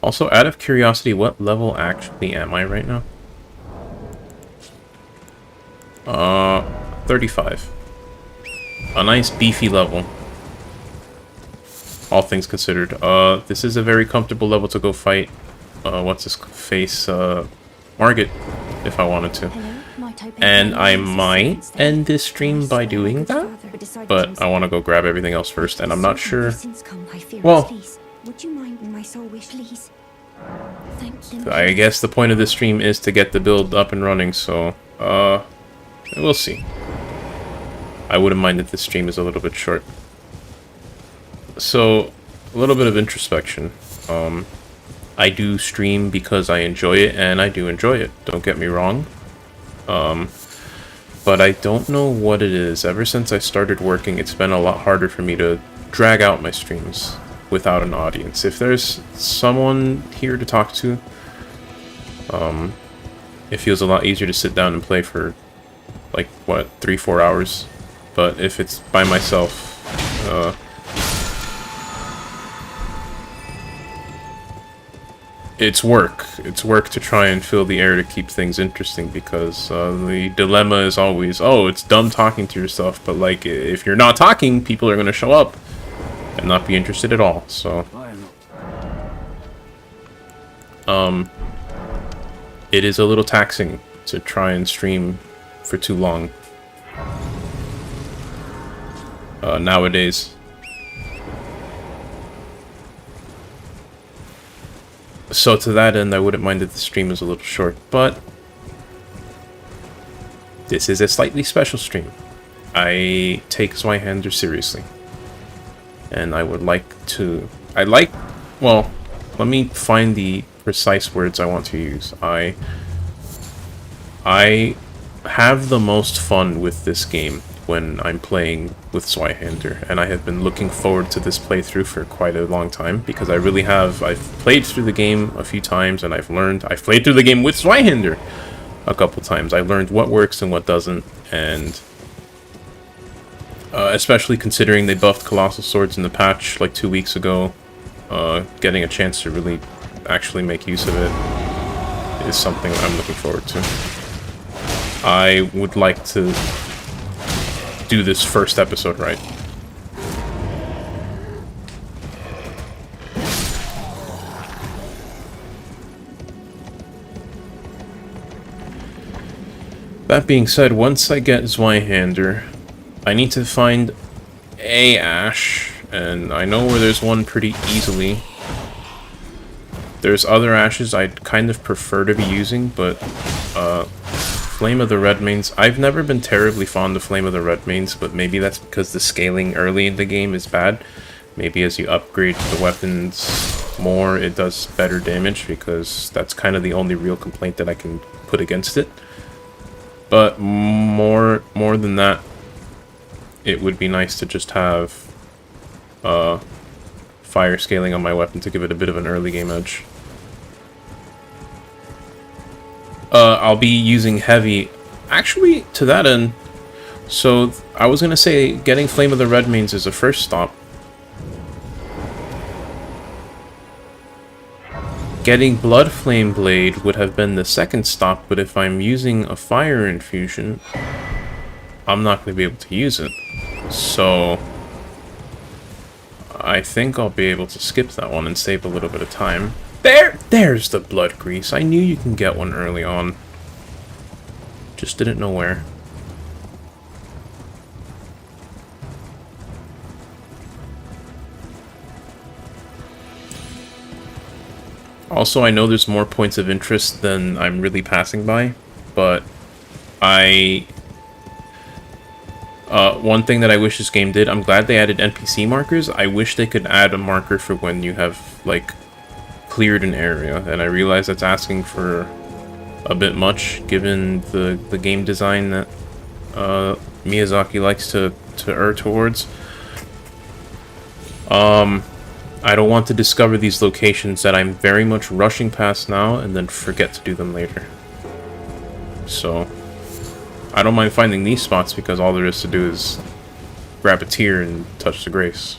Also, out of curiosity, what level actually am I right now? 35. A nice beefy level, all things considered. This is a very comfortable level to go fight, what's his face, Margit, if I wanted to. And I might end this stream by doing that, but I want to go grab everything else first, and I'm not sure. Well, I guess the point of this stream is to get the build up and running, so, we'll see. I wouldn't mind if this stream is a little bit short. So, a little bit of introspection. I do stream because I enjoy it, and I do enjoy it. Don't get me wrong. But I don't know what it is. Ever since I started working, it's been a lot harder for me to drag out my streams without an audience. If there's someone here to talk to, it feels a lot easier to sit down and play for like, what, 3-4 hours. But if it's by myself, it's work. It's work to try and fill the air to keep things interesting, because the dilemma is always, oh, it's dumb talking to yourself, but like, if you're not talking, people are going to show up and not be interested at all, so... It is a little taxing to try and stream for too long. Nowadays. So to that end, I wouldn't mind if the stream is a little short, but this is a slightly special stream. I take Zweihander seriously. And I would like to... well, let me find the precise words I want to use. I have the most fun with this game when I'm playing with Zweihander, and I have been looking forward to this playthrough for quite a long time, because I really have. I've played through the game a few times, and I've played through the game with Zweihander a couple times. I learned what works and what doesn't, and especially considering they buffed Colossal Swords in the patch like 2 weeks ago, getting a chance to really actually make use of it is something I'm looking forward to. I would like to do this first episode right. That being said, once I get Zweihander, I need to find a Ash, and I know where there's one pretty easily. There's other Ashes I'd kind of prefer to be using, but Flame of the Redmanes, I've never been terribly fond of Flame of the Redmanes, but maybe that's because the scaling early in the game is bad. Maybe as you upgrade the weapons more, it does better damage, because that's kind of the only real complaint that I can put against it. But more than that, it would be nice to just have fire scaling on my weapon to give it a bit of an early game edge. I'll be using heavy. Actually, to that end, so I was gonna say getting Flame of the Redmanes is a first stop. Getting Blood Flame Blade would have been the second stop, but if I'm using a fire infusion, I'm not going to be able to use it. So I think I'll be able to skip that one and save a little bit of time. There's the Blood Grease. I knew you can get one early on. Just didn't know where. Also, I know there's more points of interest than I'm really passing by, but one thing that I wish this game did, I'm glad they added NPC markers. I wish they could add a marker for when you have, like, cleared an area, and I realize that's asking for a bit much, given the game design that Miyazaki likes to err towards. I don't want to discover these locations that I'm very much rushing past now and then forget to do them later. So I don't mind finding these spots, because all there is to do is grab a tear and touch the grace.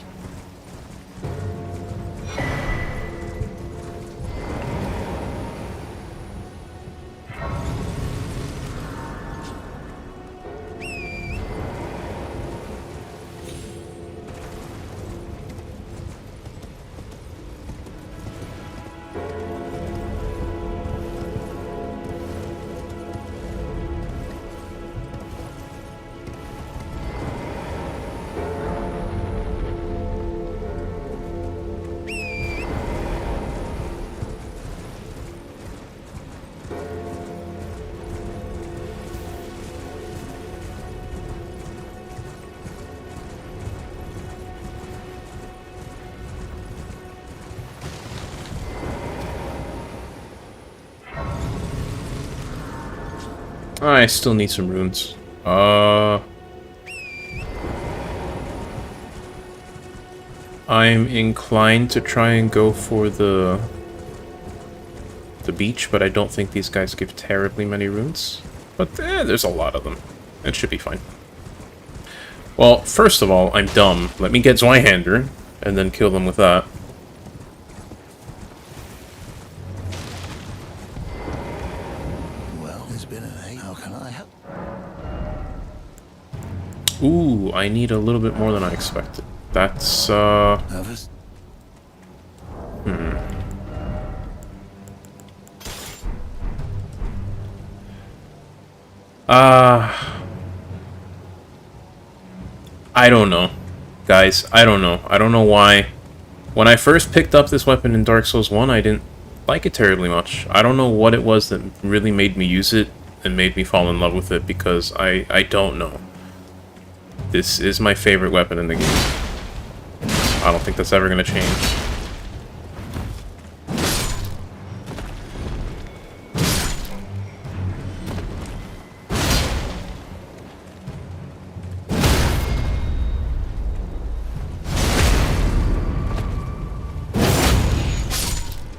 I still need some runes. I'm inclined to try and go for the beach, but I don't think these guys give terribly many runes. But there's a lot of them. It should be fine. Well, first of all, I'm dumb. Let me get Zweihander, and then kill them with that. Well, there's been an eight. How can I help? Ooh, I need a little bit more than I expected. That's, Nervous? I don't know. Guys, I don't know. I don't know why. When I first picked up this weapon in Dark Souls 1, I didn't like it terribly much. I don't know what it was that really made me use it and made me fall in love with it, because I don't know. This is my favorite weapon in the game. I don't think that's ever going to change.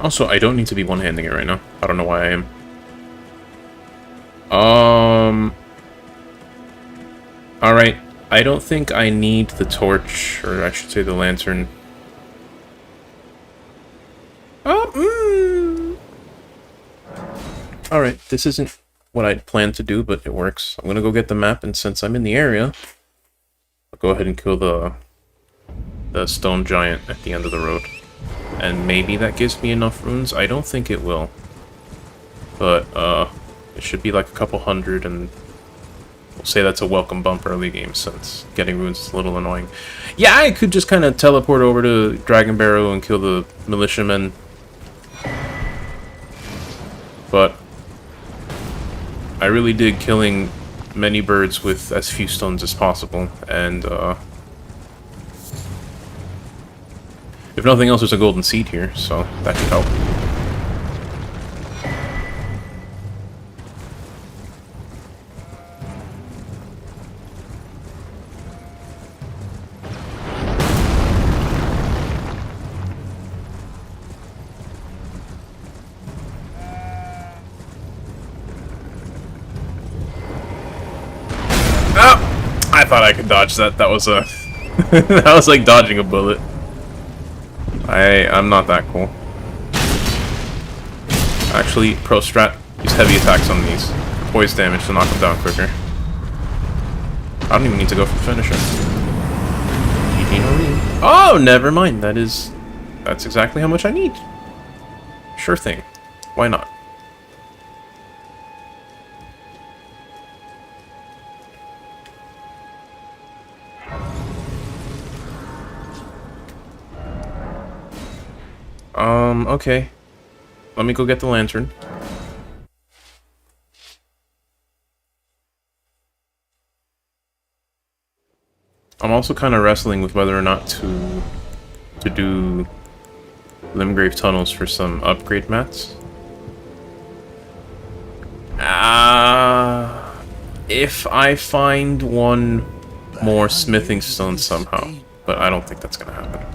Also, I don't need to be one-handing it right now. I don't know why I am. Alright. I don't think I need the torch, or I should say the lantern. Alright, this isn't what I'd planned to do, but it works. I'm gonna go get the map, and since I'm in the area, I'll go ahead and kill the stone giant at the end of the road. And maybe that gives me enough runes. I don't think it will. But, it should be like a couple hundred, and we'll say that's a welcome bump early game, since getting runes is a little annoying. Yeah, I could just kind of teleport over to Dragon Barrow and kill the militiamen. But I really dig killing many birds with as few stones as possible, and, if nothing else, there's a golden seed here, so that could help. Oh! I thought I could dodge that. That was a... that was like dodging a bullet. I'm not that cool. Actually, pro strat, use heavy attacks on these. Poise damage to knock them down quicker. I don't even need to go for finisher. Oh, never mind. That's exactly how much I need. Sure thing. Why not? Okay. Let me go get the lantern. I'm also kind of wrestling with whether or not to do Limgrave tunnels for some upgrade mats. If I find one more smithing stone somehow, but I don't think that's gonna happen.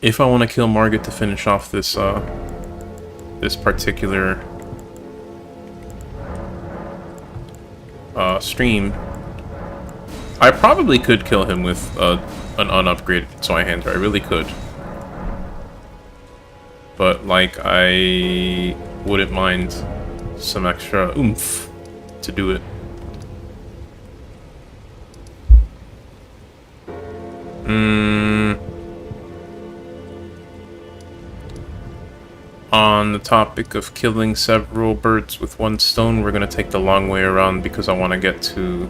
If I want to kill Margit to finish off this this particular stream, I probably could kill him with an unupgraded Zweihander. I really could. But, like, I wouldn't mind some extra oomph to do it. On the topic of killing several birds with one stone, we're gonna take the long way around because I want to get to,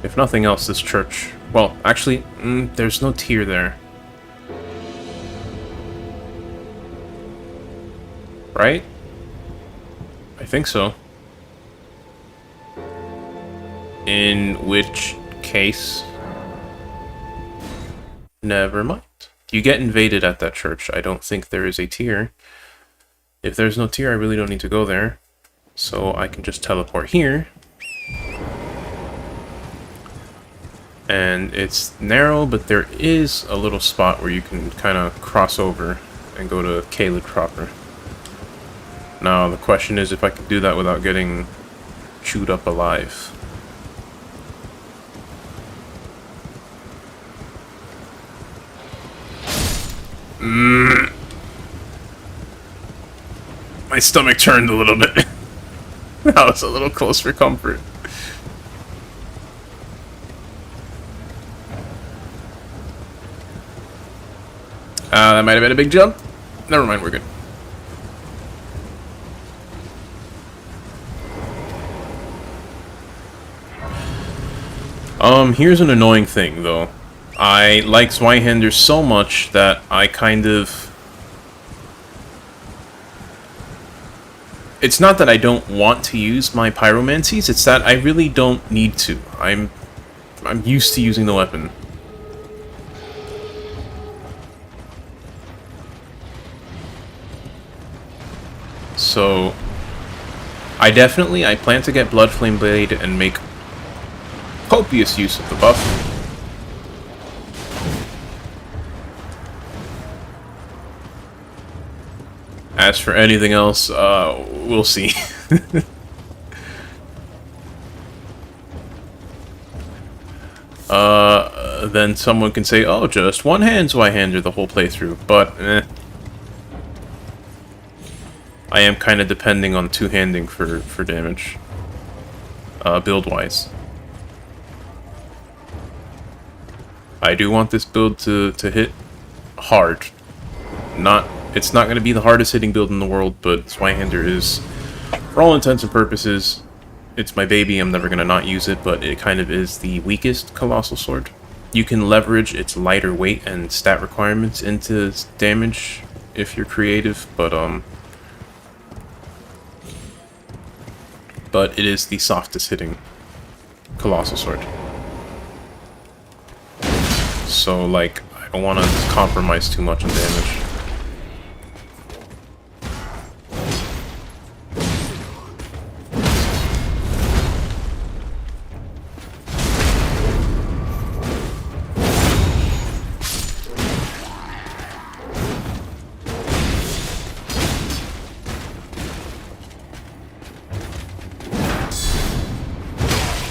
if nothing else, this church. Well, actually, there's no tier there. Right? I think so. In which case... never mind. You get invaded at that church. I don't think there is a tier. If there's no tier, I really don't need to go there. So I can just teleport here. And it's narrow, but there is a little spot where you can kind of cross over and go to Caelid proper. Now, the question is if I can do that without getting chewed up alive. My stomach turned a little bit. That was a little close for comfort. That might have been a big jump. Never mind, we're good. Here's an annoying thing, though. I like Zweihander so much that I kind of... It's not that I don't want to use my pyromancies, it's that I really don't need to. I'm used to using the weapon. So, I plan to get Bloodflame Blade and make copious use of the buff. As for anything else, we'll see. Then someone can say, oh, just one-hand Zweihander the whole playthrough, but I am kind of depending on two-handing for damage, build-wise. I do want this build to hit hard. It's not going to be the hardest hitting build in the world, but Zweihander is, for all intents and purposes, it's my baby. I'm never going to not use it, but it kind of is the weakest Colossal Sword. You can leverage its lighter weight and stat requirements into damage if you're creative, but it is the softest hitting Colossal Sword. So, like, I don't want to compromise too much on damage.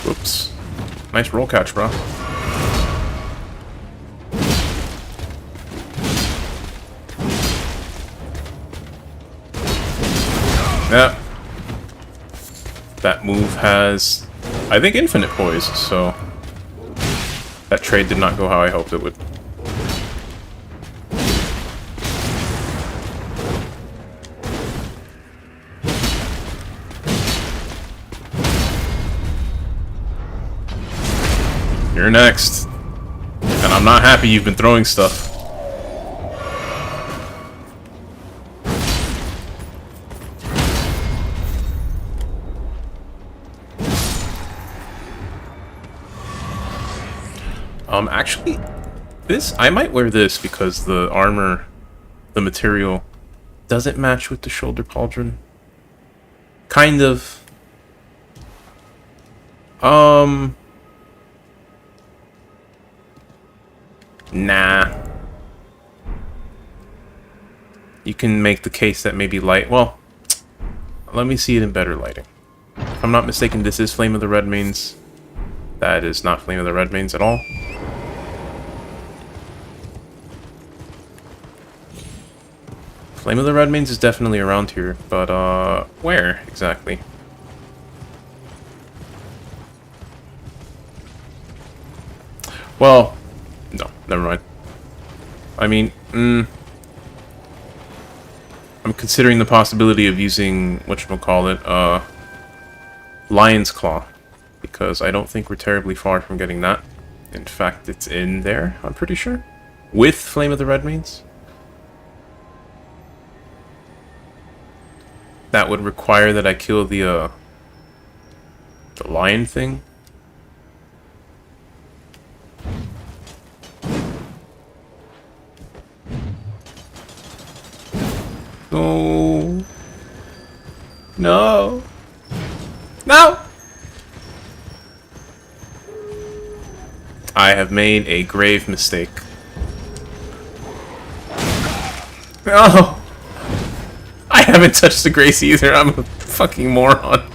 Whoops. Nice roll catch, bro. Yeah. That move has, I think, infinite poise, so that trade did not go how I hoped it would. You're next. And I'm not happy you've been throwing stuff. Actually, I might wear this because the armor, the material, doesn't match with the shoulder pauldron. Kind of. Nah. You can make the case that maybe light. Well, let me see it in better lighting. If I'm not mistaken, this is Flame of the Redmanes. That is not Flame of the Redmanes at all. Flame of the Redmanes is definitely around here, but where exactly? Well, no, never mind. I mean, I'm considering the possibility of using, whatchamacallit, Lion's Claw, because I don't think we're terribly far from getting that. In fact, it's in there, I'm pretty sure. With Flame of the Redmanes. That would require that I kill the lion thing. No. No. No! I have made a grave mistake. No! I haven't touched the Grace either. I'm a fucking moron.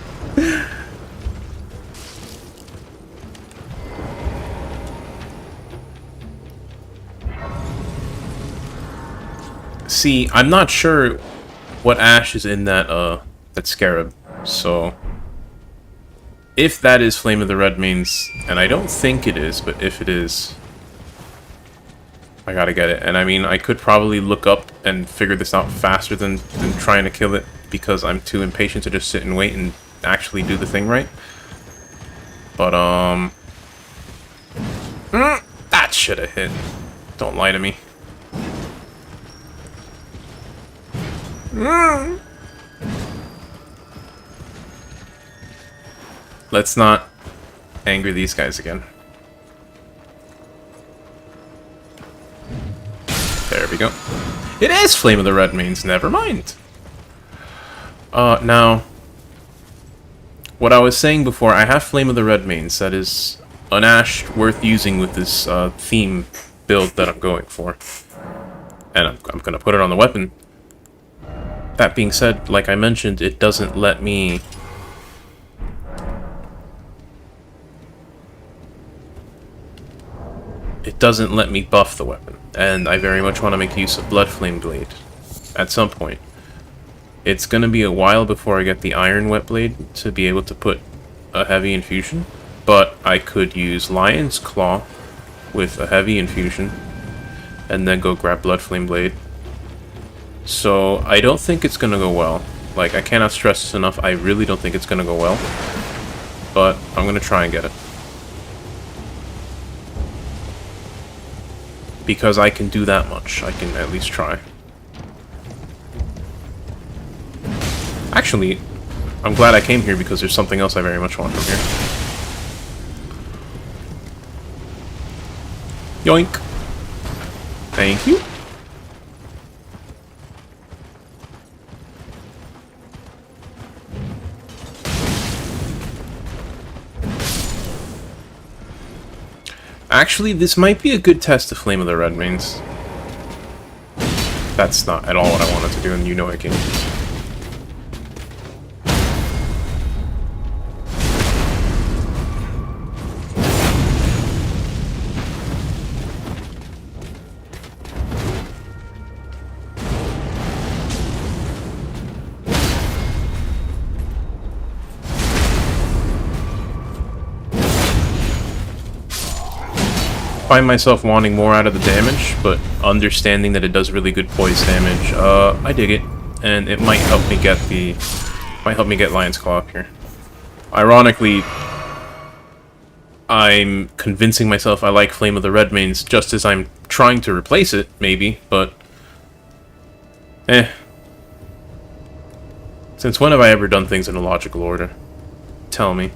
See, I'm not sure what ash is in that scarab, so if that is Flame of the Red Mains, and I don't think it is, but if it is, I gotta get it. And I mean, I could probably look up and figure this out faster than trying to kill it, because I'm too impatient to just sit and wait and actually do the thing right. But, that should have hit. Don't lie to me. Let's not anger these guys again. There we go. It is Flame of the Red Mains, never mind. Now, what I was saying before, I have Flame of the Red Mains. That is an ash worth using with this theme build that I'm going for. And I'm going to put it on the weapon. That being said, like I mentioned, it doesn't let me... It doesn't let me buff the weapon, and I very much want to make use of Blood Flame Blade at some point. It's going to be a while before I get the Iron Wet Blade to be able to put a heavy infusion, but I could use Lion's Claw with a heavy infusion, and then go grab Blood Flame Blade. So I don't think it's going to go well. Like, I cannot stress this enough, I really don't think it's going to go well, but I'm going to try and get it. Because I can do that much, I can at least try. Actually, I'm glad I came here because there's something else I very much want from here. Yoink! Thank you. Actually, this might be a good test of Flame of the Red Mains. That's not at all what I wanted to do, and you know I can. Find myself wanting more out of the damage, but understanding that it does really good poise damage, I dig it, and it might help me get Lion's Claw up here. Ironically, I'm convincing myself I like Flame of the Red Mains just as I'm trying to replace it, maybe, but since when have I ever done things in a logical order? Tell me.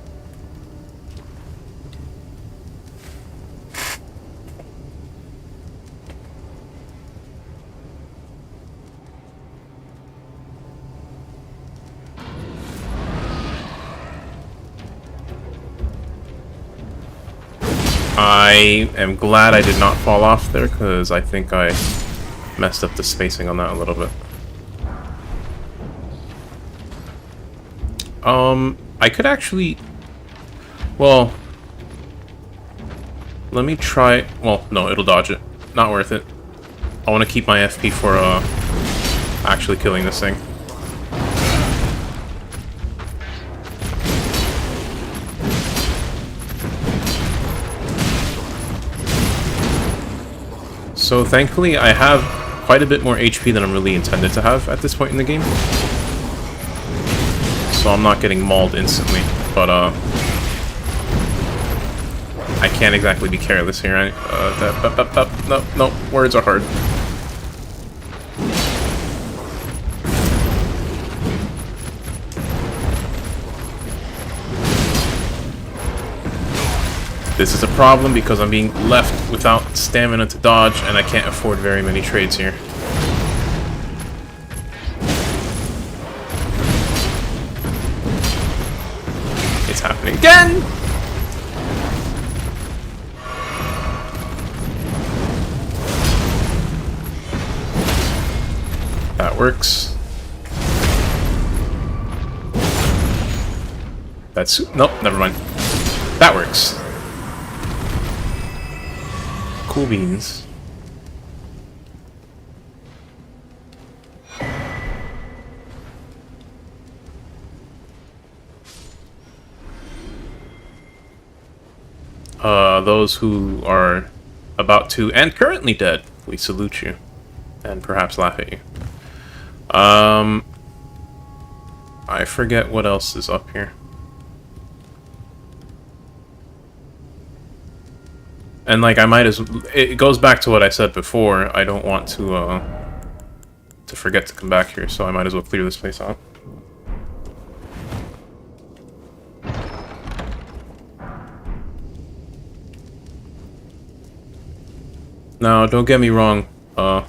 I am glad I did not fall off there, because I think I messed up the spacing on that a little bit. I could actually... Well... Let me try... Well, no, it'll dodge it. Not worth it. I want to keep my FP for, actually killing this thing. So thankfully I have quite a bit more HP than I'm really intended to have at this point in the game. So I'm not getting mauled instantly, but I can't exactly be careless here. No, words are hard. This is a problem because I'm being left without stamina to dodge, and I can't afford very many trades here. It's happening again! That works. That's... Nope, never mind. That works. Cool beans. Those who are about to and currently dead, we salute you. And perhaps laugh at you. I forget what else is up here. And like I might as it goes back to what I said before. I don't want to forget to come back here, so I might as well clear this place out. Now, don't get me wrong. I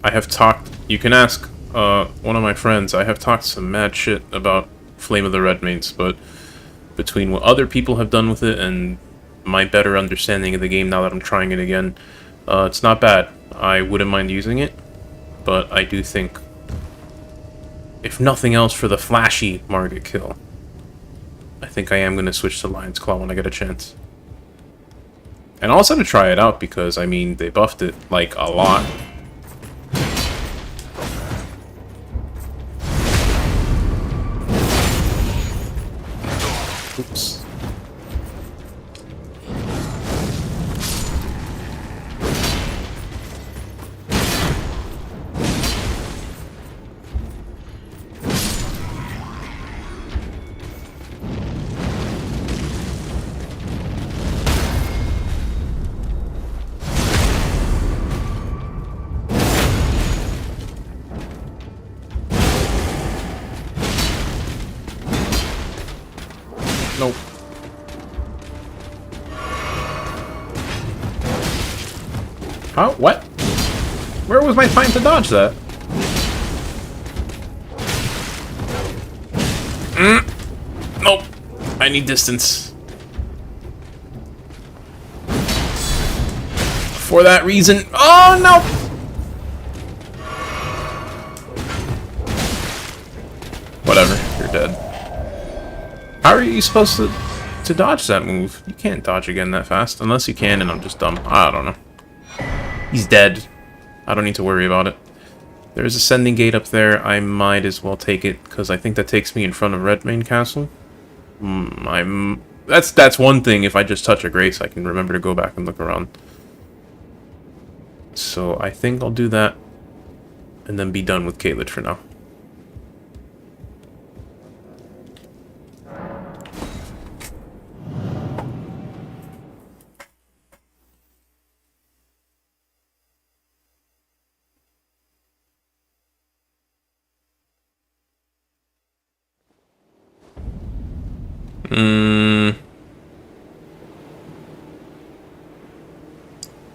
have talked. You can ask one of my friends. I have talked some mad shit about Flame of the Redmanes, but between what other people have done with it and my better understanding of the game now that I'm trying it again, it's not bad. I wouldn't mind using it, but I do think, if nothing else for the flashy Margit kill, I think I am going to switch to Lion's Claw when I get a chance. And also to try it out because, I mean, they buffed it, like, a lot. Oops. Nope. How? What? Where was my time to dodge that? Nope. I need distance. For that reason. Oh, no! Whatever. You're dead. How are you supposed to dodge that move? You can't dodge again that fast. Unless you can and I'm just dumb. I don't know. He's dead. I don't need to worry about it. There's a sending gate up there. I might as well take it, because I think that takes me in front of Redmane Castle. That's one thing. If I just touch a grace, I can remember to go back and look around. So I think I'll do that, and then be done with Caelid for now.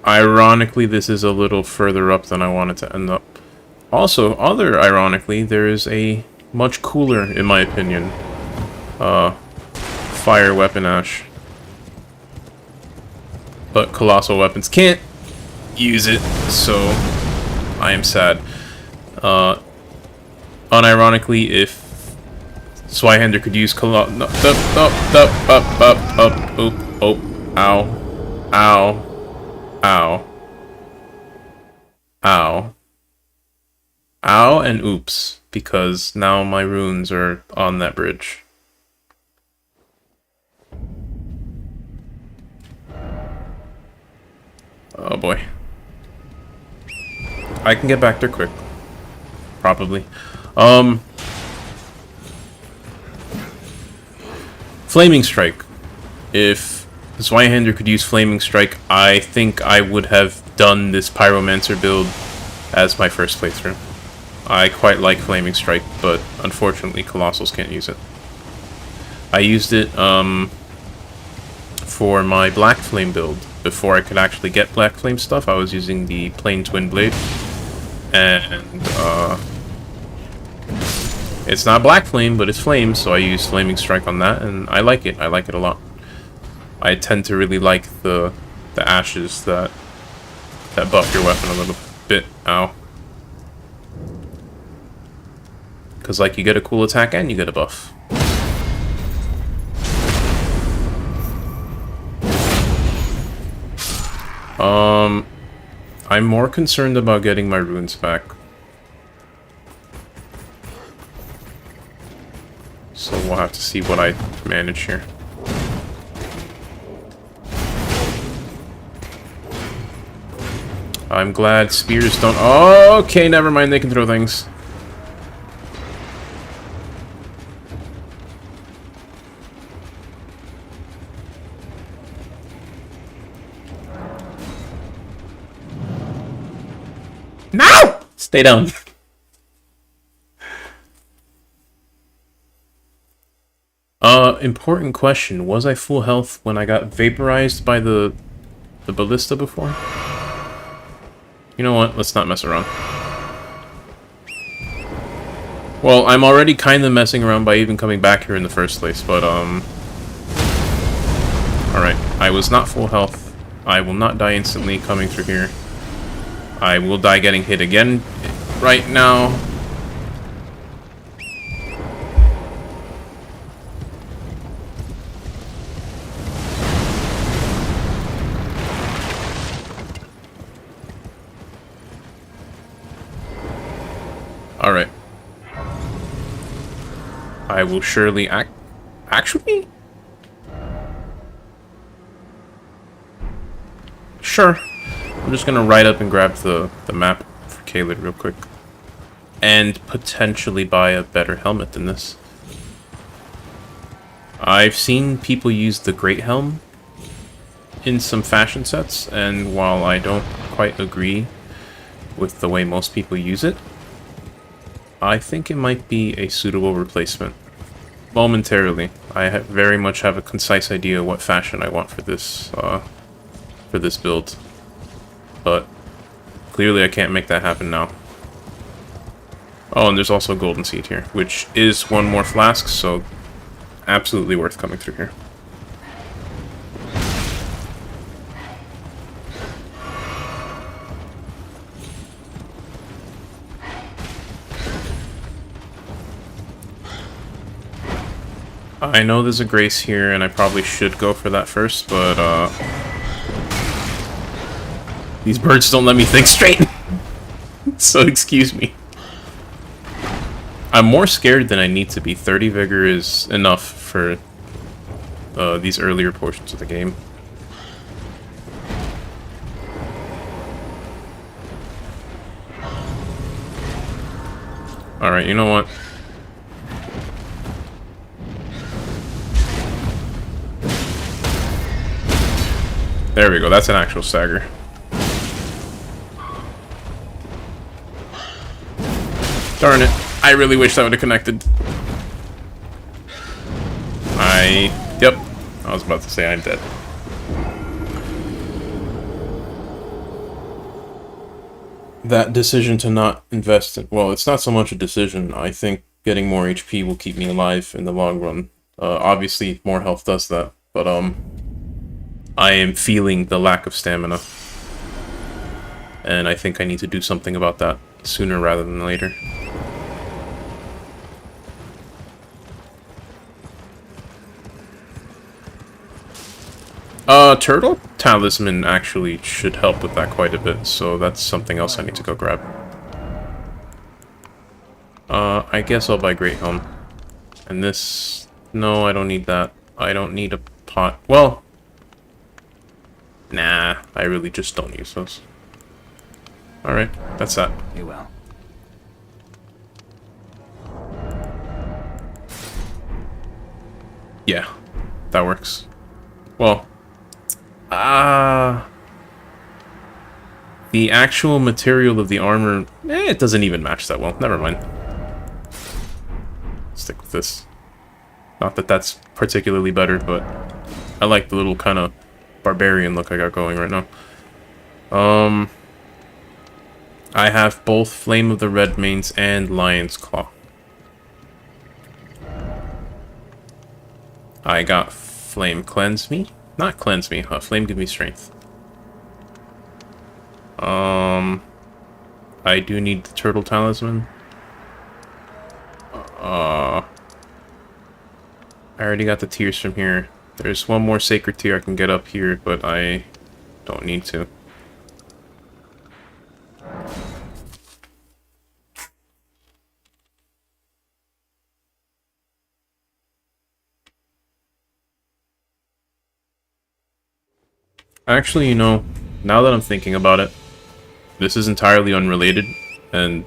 Ironically, this is a little further up than I wanted to end up. Also, ironically, there is a much cooler, in my opinion, fire weapon ash. But colossal weapons can't use it, so I am sad. Unironically, if Zweihander could use ow, and oops, because now my runes are on that bridge. Oh boy. I can get back there quick. Probably. Flaming Strike. If Zweihander could use Flaming Strike, I think I would have done this Pyromancer build as my first playthrough. I quite like Flaming Strike, but unfortunately Colossals can't use it. I used it for my Black Flame build. Before I could actually get Black Flame stuff, I was using the plain Twin Blade. And it's not Black Flame, but it's Flame, so I use Flaming Strike on that, and I like it. I like it a lot. I tend to really like the ashes that buff your weapon a little bit. Ow. Because, like, you get a cool attack and you get a buff. I'm more concerned about getting my runes back. So we'll have to see what I manage here. I'm glad spears don't... Oh, okay, never mind, they can throw things. No! Stay down. Important question. Was I full health when I got vaporized by the ballista before? You know what? Let's not mess around. Well, I'm already kind of messing around by even coming back here in the first place, but, alright. I was not full health. I will not die instantly coming through here. I will die getting hit again right now. Alright. I will surely actually? Sure. I'm just gonna ride up and grab the map for Caelid real quick. And potentially buy a better helmet than this. I've seen people use the Great Helm in some fashion sets, and while I don't quite agree with the way most people use it, I think it might be a suitable replacement. Momentarily. I very much have a concise idea what fashion I want for this build. But clearly I can't make that happen now. Oh, and there's also a golden seed here, which is one more flask, so absolutely worth coming through here. I know there's a grace here, and I probably should go for that first, but, these birds don't let me think straight! So, excuse me. I'm more scared than I need to be. 30 vigor is enough for, these earlier portions of the game. Alright, you know what? There we go, that's an actual stagger. Darn it. I really wish that would have connected. Yep. I was about to say I'm dead. That decision to not invest in... Well, it's not so much a decision. I think getting more HP will keep me alive in the long run. Obviously, more health does that, but, I am feeling the lack of stamina. And I think I need to do something about that sooner rather than later. Turtle Talisman actually should help with that quite a bit, so that's something else I need to go grab. I guess I'll buy Great Helm. And this... No, I don't need that. I don't need a pot. Well... Nah, I really just don't use those. Alright, that's that. You will. Yeah, that works. Well... the actual material of the armor... it doesn't even match that well. Never mind. Stick with this. Not that that's particularly better, but I like the little kind of barbarian look I got going right now. I have both Flame of the Red Mains and Lion's Claw. I got Flame Cleanse Me? Not Cleanse Me, Flame Give Me Strength. I do need the Turtle Talisman. I already got the tears from here. There's one more sacred tear I can get up here, but I don't need to. Actually, you know, now that I'm thinking about it, this is entirely unrelated, and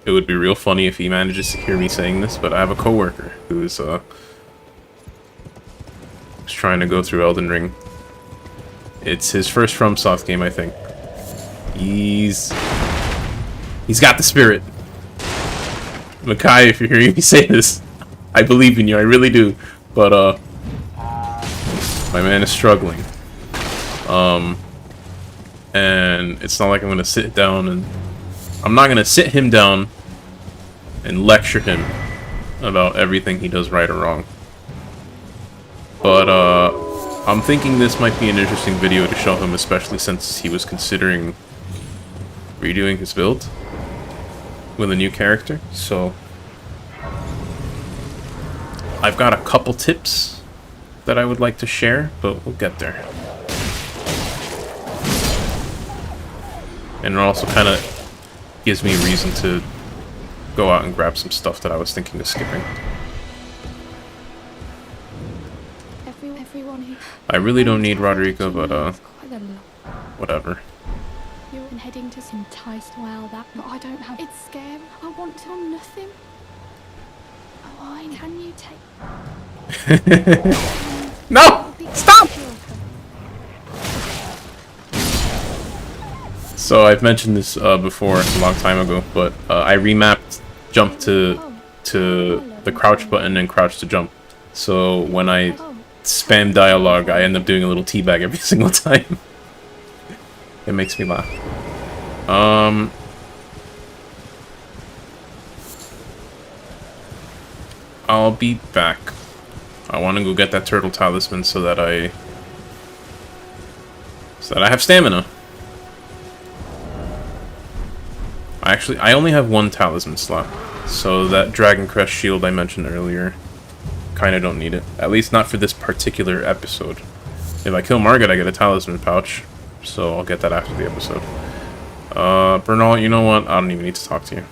it would be real funny if he manages to hear me saying this, but I have a coworker who's trying to go through Elden Ring. It's his first FromSoft game, I think. He's got the spirit. Makai, if you're hearing me say this, I believe in you, I really do. But my man is struggling. And it's not like I'm gonna sit down and I'm not gonna sit him down and lecture him about everything he does right or wrong. But I'm thinking this might be an interesting video to show him, especially since he was considering redoing his build with a new character. So I've got a couple tips that I would like to share, but we'll get there. And it also kind of gives me a reason to go out and grab some stuff that I was thinking of skipping. I really don't need Rodrigo, but whatever. You're heading to enticed. Well, that I don't have. It's scary. I want to know nothing. Oh, can you take? No! Stop! So I've mentioned this before a long time ago, but I remapped jump to the crouch button and crouch to jump. So when I spam dialogue, I end up doing a little teabag every single time. It makes me laugh. I'll be back. I want to go get that turtle talisman so that I have stamina. Actually, I only have one talisman slot, so that Dragon Crest shield I mentioned earlier, kinda don't need it. At least not for this particular episode. If I kill Margit, I get a talisman pouch, so I'll get that after the episode. Bernal, you know what? I don't even need to talk to you.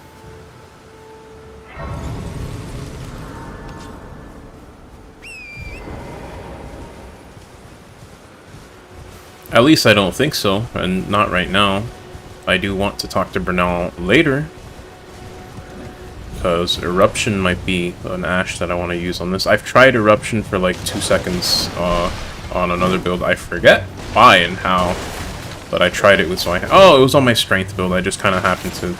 At least I don't think so, and not right now. I do want to talk to Bernal later, because Eruption might be an ash that I want to use on this. I've tried Eruption for like 2 seconds on another build. I forget why and how, but I tried it with Zweihander. Oh, it was on my strength build. I just kind of happened to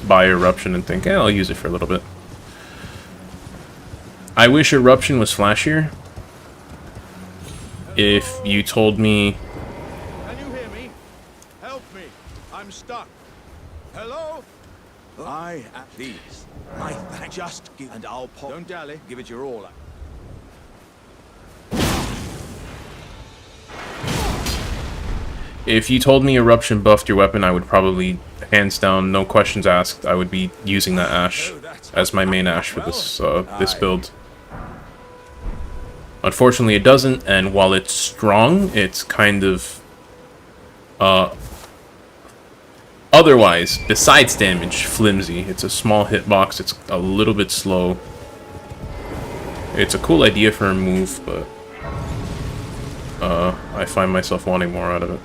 buy Eruption and think, yeah, I'll use it for a little bit. I wish Eruption was flashier. If you told me... Can you hear me? Help me. I'm stuck. Hello? I at these. I just give and I'll pop. Don't dally. Give it your all. If you told me Eruption buffed your weapon, I would probably, hands down, no questions asked, I would be using that ash as my main ash for this this build. Unfortunately, it doesn't, and while it's strong, it's kind of otherwise, besides damage, flimsy. It's a small hitbox, it's a little bit slow. It's a cool idea for a move, but I find myself wanting more out of it.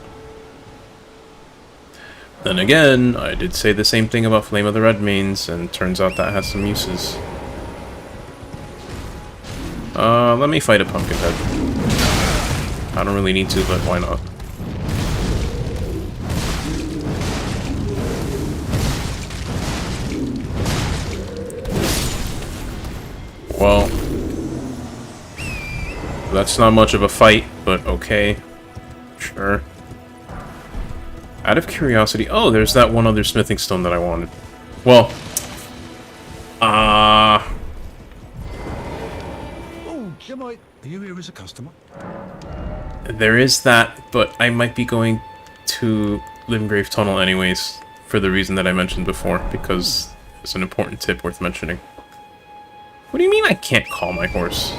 Then again, I did say the same thing about Flame of the Red Mains, and turns out that has some uses. Let me fight a Pumpkinhead. I don't really need to, but why not? Well, that's not much of a fight, but okay. Sure. Out of curiosity... Oh, there's that one other smithing stone that I wanted. Well... Oh, are you here as a customer? There is that, but I might be going to Limgrave Tunnel anyways, for the reason that I mentioned before, because it's an important tip worth mentioning. What do you mean I can't call my horse?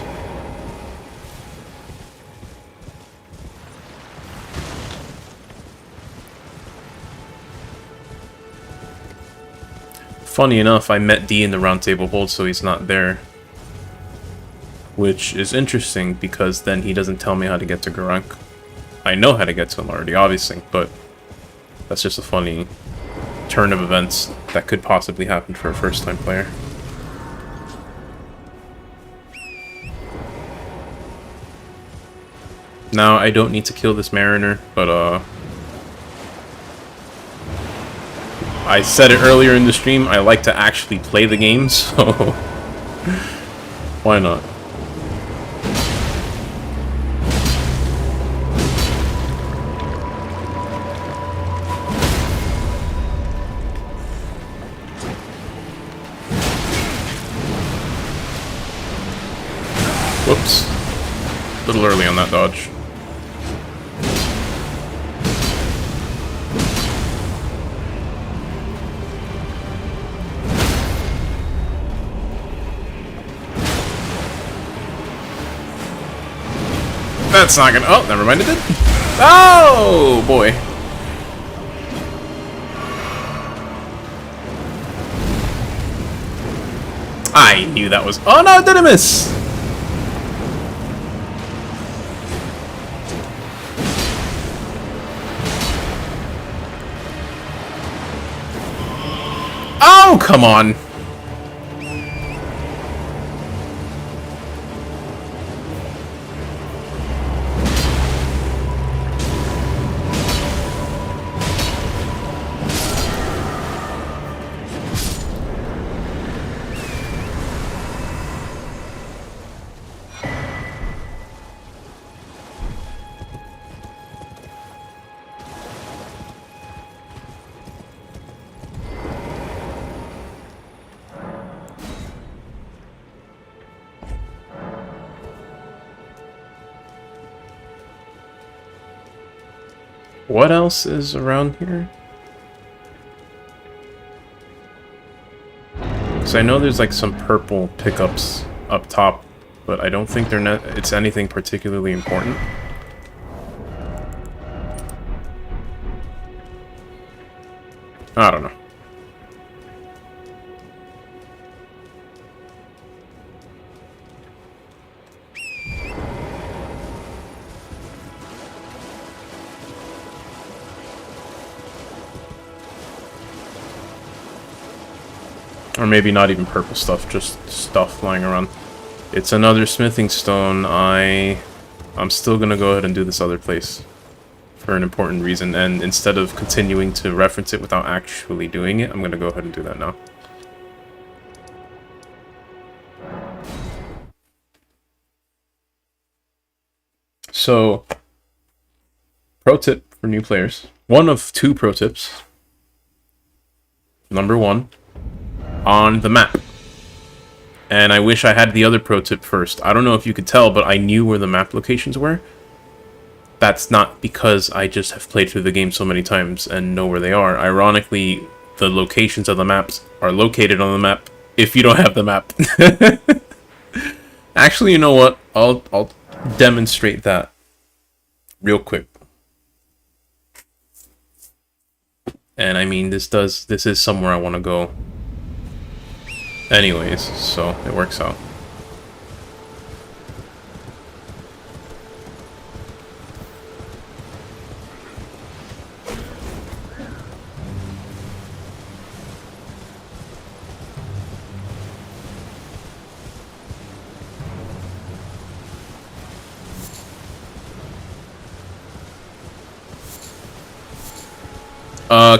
Funny enough, I met D in the Round Table Hold, so he's not there. Which is interesting, because then he doesn't tell me how to get to Gurunk. I know how to get to him already, obviously, but that's just a funny turn of events that could possibly happen for a first-time player. Now, I don't need to kill this mariner, but I said it earlier in the stream, I like to actually play the game, so why not? Whoops. A little early on that dodge. That's not gonna... Oh, never mind, it did. Oh, boy. I knew that was... Oh, no, it didn't miss! Oh, come on. What else is around here? Because I know there's like some purple pickups up top, but I don't think they're it's anything particularly important. I don't know. Or maybe not even purple stuff, just stuff lying around. It's another smithing stone. I'm still gonna go ahead and do this other place for an important reason, and instead of continuing to reference it without actually doing it, I'm gonna go ahead and do that now. So, pro tip for new players. One of two pro tips. Number one, on the map. And I wish I had the other pro tip first. I don't know if you could tell, but I knew where the map locations were. That's not because I just have played through the game so many times and know where they are. Ironically, the locations of the maps are located on the map if you don't have the map. Actually, you know what? I'll demonstrate that real quick. And I mean, this is somewhere I want to go anyways, so it works out.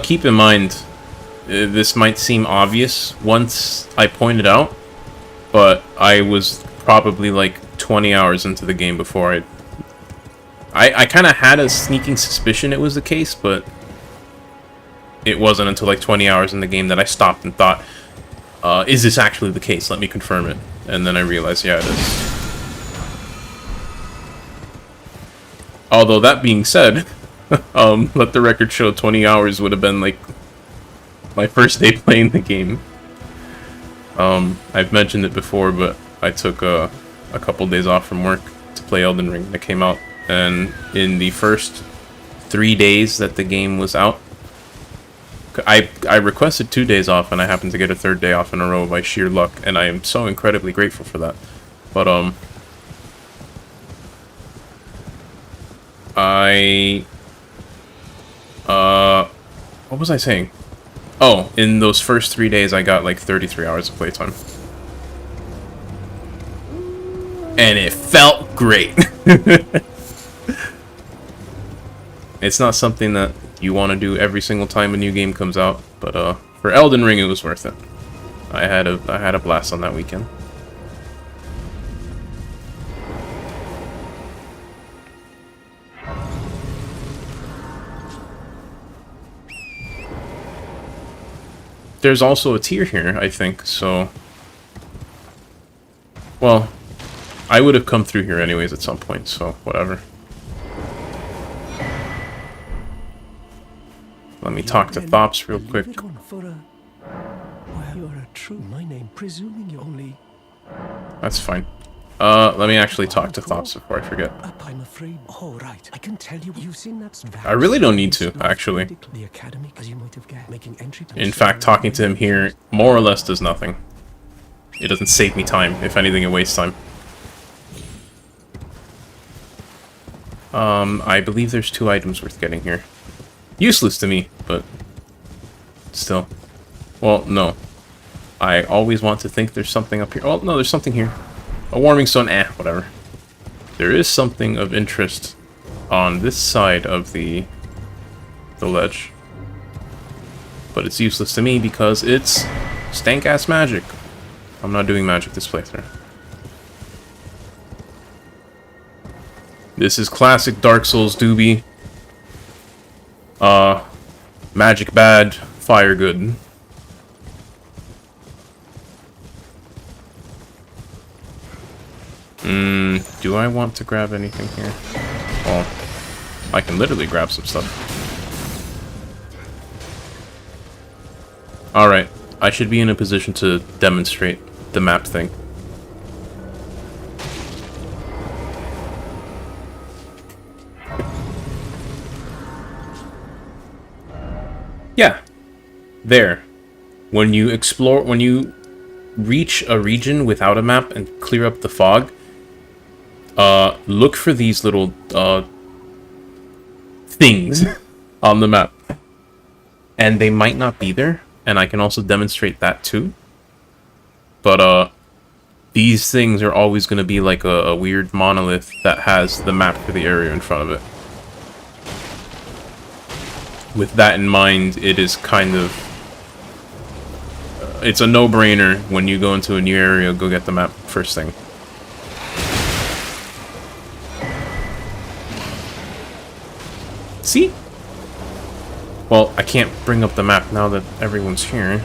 Keep in mind, this might seem obvious once I point it out, but I was probably like 20 hours into the game before I kind of had a sneaking suspicion it was the case, but it wasn't until like 20 hours in the game that I stopped and thought, is this actually the case? Let me confirm it. And then I realized, yeah, it is. Although, that being said, let the record show 20 hours would have been like my first day playing the game. I've mentioned it before, but I took a couple days off from work to play Elden Ring. That came out, and in the first 3 days that the game was out, I requested 2 days off, and I happened to get a third day off in a row by sheer luck, and I am so incredibly grateful for that. But What was I saying? Oh, in those first 3 days I got like 33 hours of playtime. And it felt great. It's not something that you want to do every single time a new game comes out, but for Elden Ring it was worth it. I had a blast on that weekend. There's also a tier here, I think, so... Well, I would have come through here anyways at some point, so whatever. Let me talk to Thops real quick. Well, you're a true. My name, presuming you only. That's fine. Let me actually talk to Thops before I forget. I'm afraid. Oh, right. I can tell you. You've seen that. I really don't need to, actually. The academy, as you might have guessed, making entry. In fact, talking to him here more or less does nothing. It doesn't save me time. If anything, it wastes time. I believe there's 2 items worth getting here. Useless to me, but still. Well, no. I always want to think there's something up here. Oh, no, there's something here. A warming stone, whatever. There is something of interest on this side of the ledge. But it's useless to me because it's stank-ass magic. I'm not doing magic this playthrough. This is classic Dark Souls Doobie. Magic bad, fire good. Do I want to grab anything here? Well, I can literally grab some stuff. Alright, I should be in a position to demonstrate the map thing. Yeah, there. When you explore, when you reach a region without a map and clear up the fog, look for these little things on the map. And they might not be there, and I can also demonstrate that too. But these things are always going to be like a weird monolith that has the map for the area in front of it. With that in mind, it is kind of... it's a no-brainer when you go into a new area, go get the map first thing. See? Well, I can't bring up the map now that everyone's here.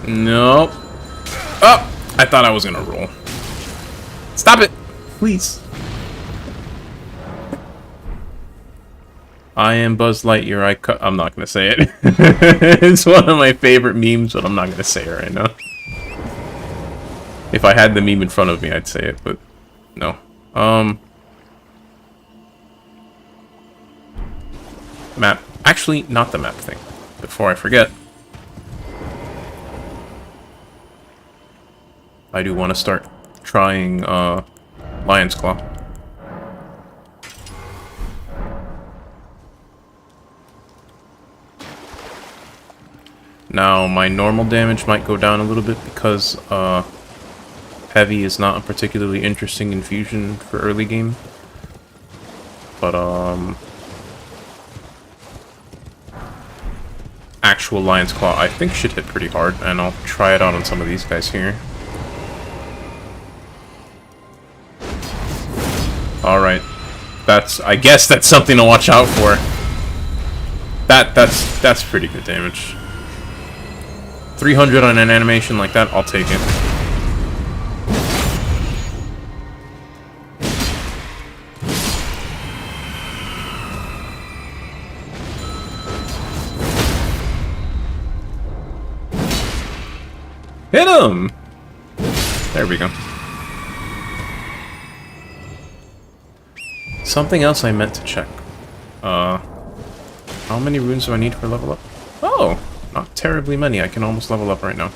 Nope. Oh! I thought I was gonna roll. Stop it! Please. I am Buzz Lightyear, I'm not gonna say it. It's one of my favorite memes, but I'm not gonna say it right now. If I had the meme in front of me, I'd say it, but no. Map. Actually, not the map thing. Before I forget. I do want to start trying Lion's Claw. Now, my normal damage might go down a little bit because Heavy is not a particularly interesting infusion for early game. But actual Lion's Claw I think should hit pretty hard, and I'll try it out on some of these guys here. Alright. I guess that's something to watch out for. That's pretty good damage. 300 on an animation like that, I'll take it. Hit him! There we go. Something else I meant to check. Oh How many runes do I need for level up? Oh, not terribly many. I can almost level up right now.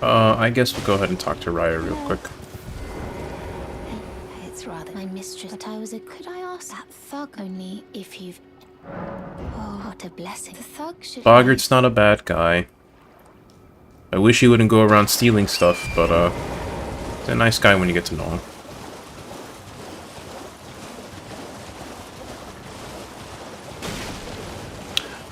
I guess we'll go ahead and talk to Raya real quick. It's rather my mistress, but I was a. Could I ask that thug only if you've. Oh, what a blessing. The thug should. Boggart's not a bad guy. I wish he wouldn't go around stealing stuff, but he's a nice guy when you get to know him.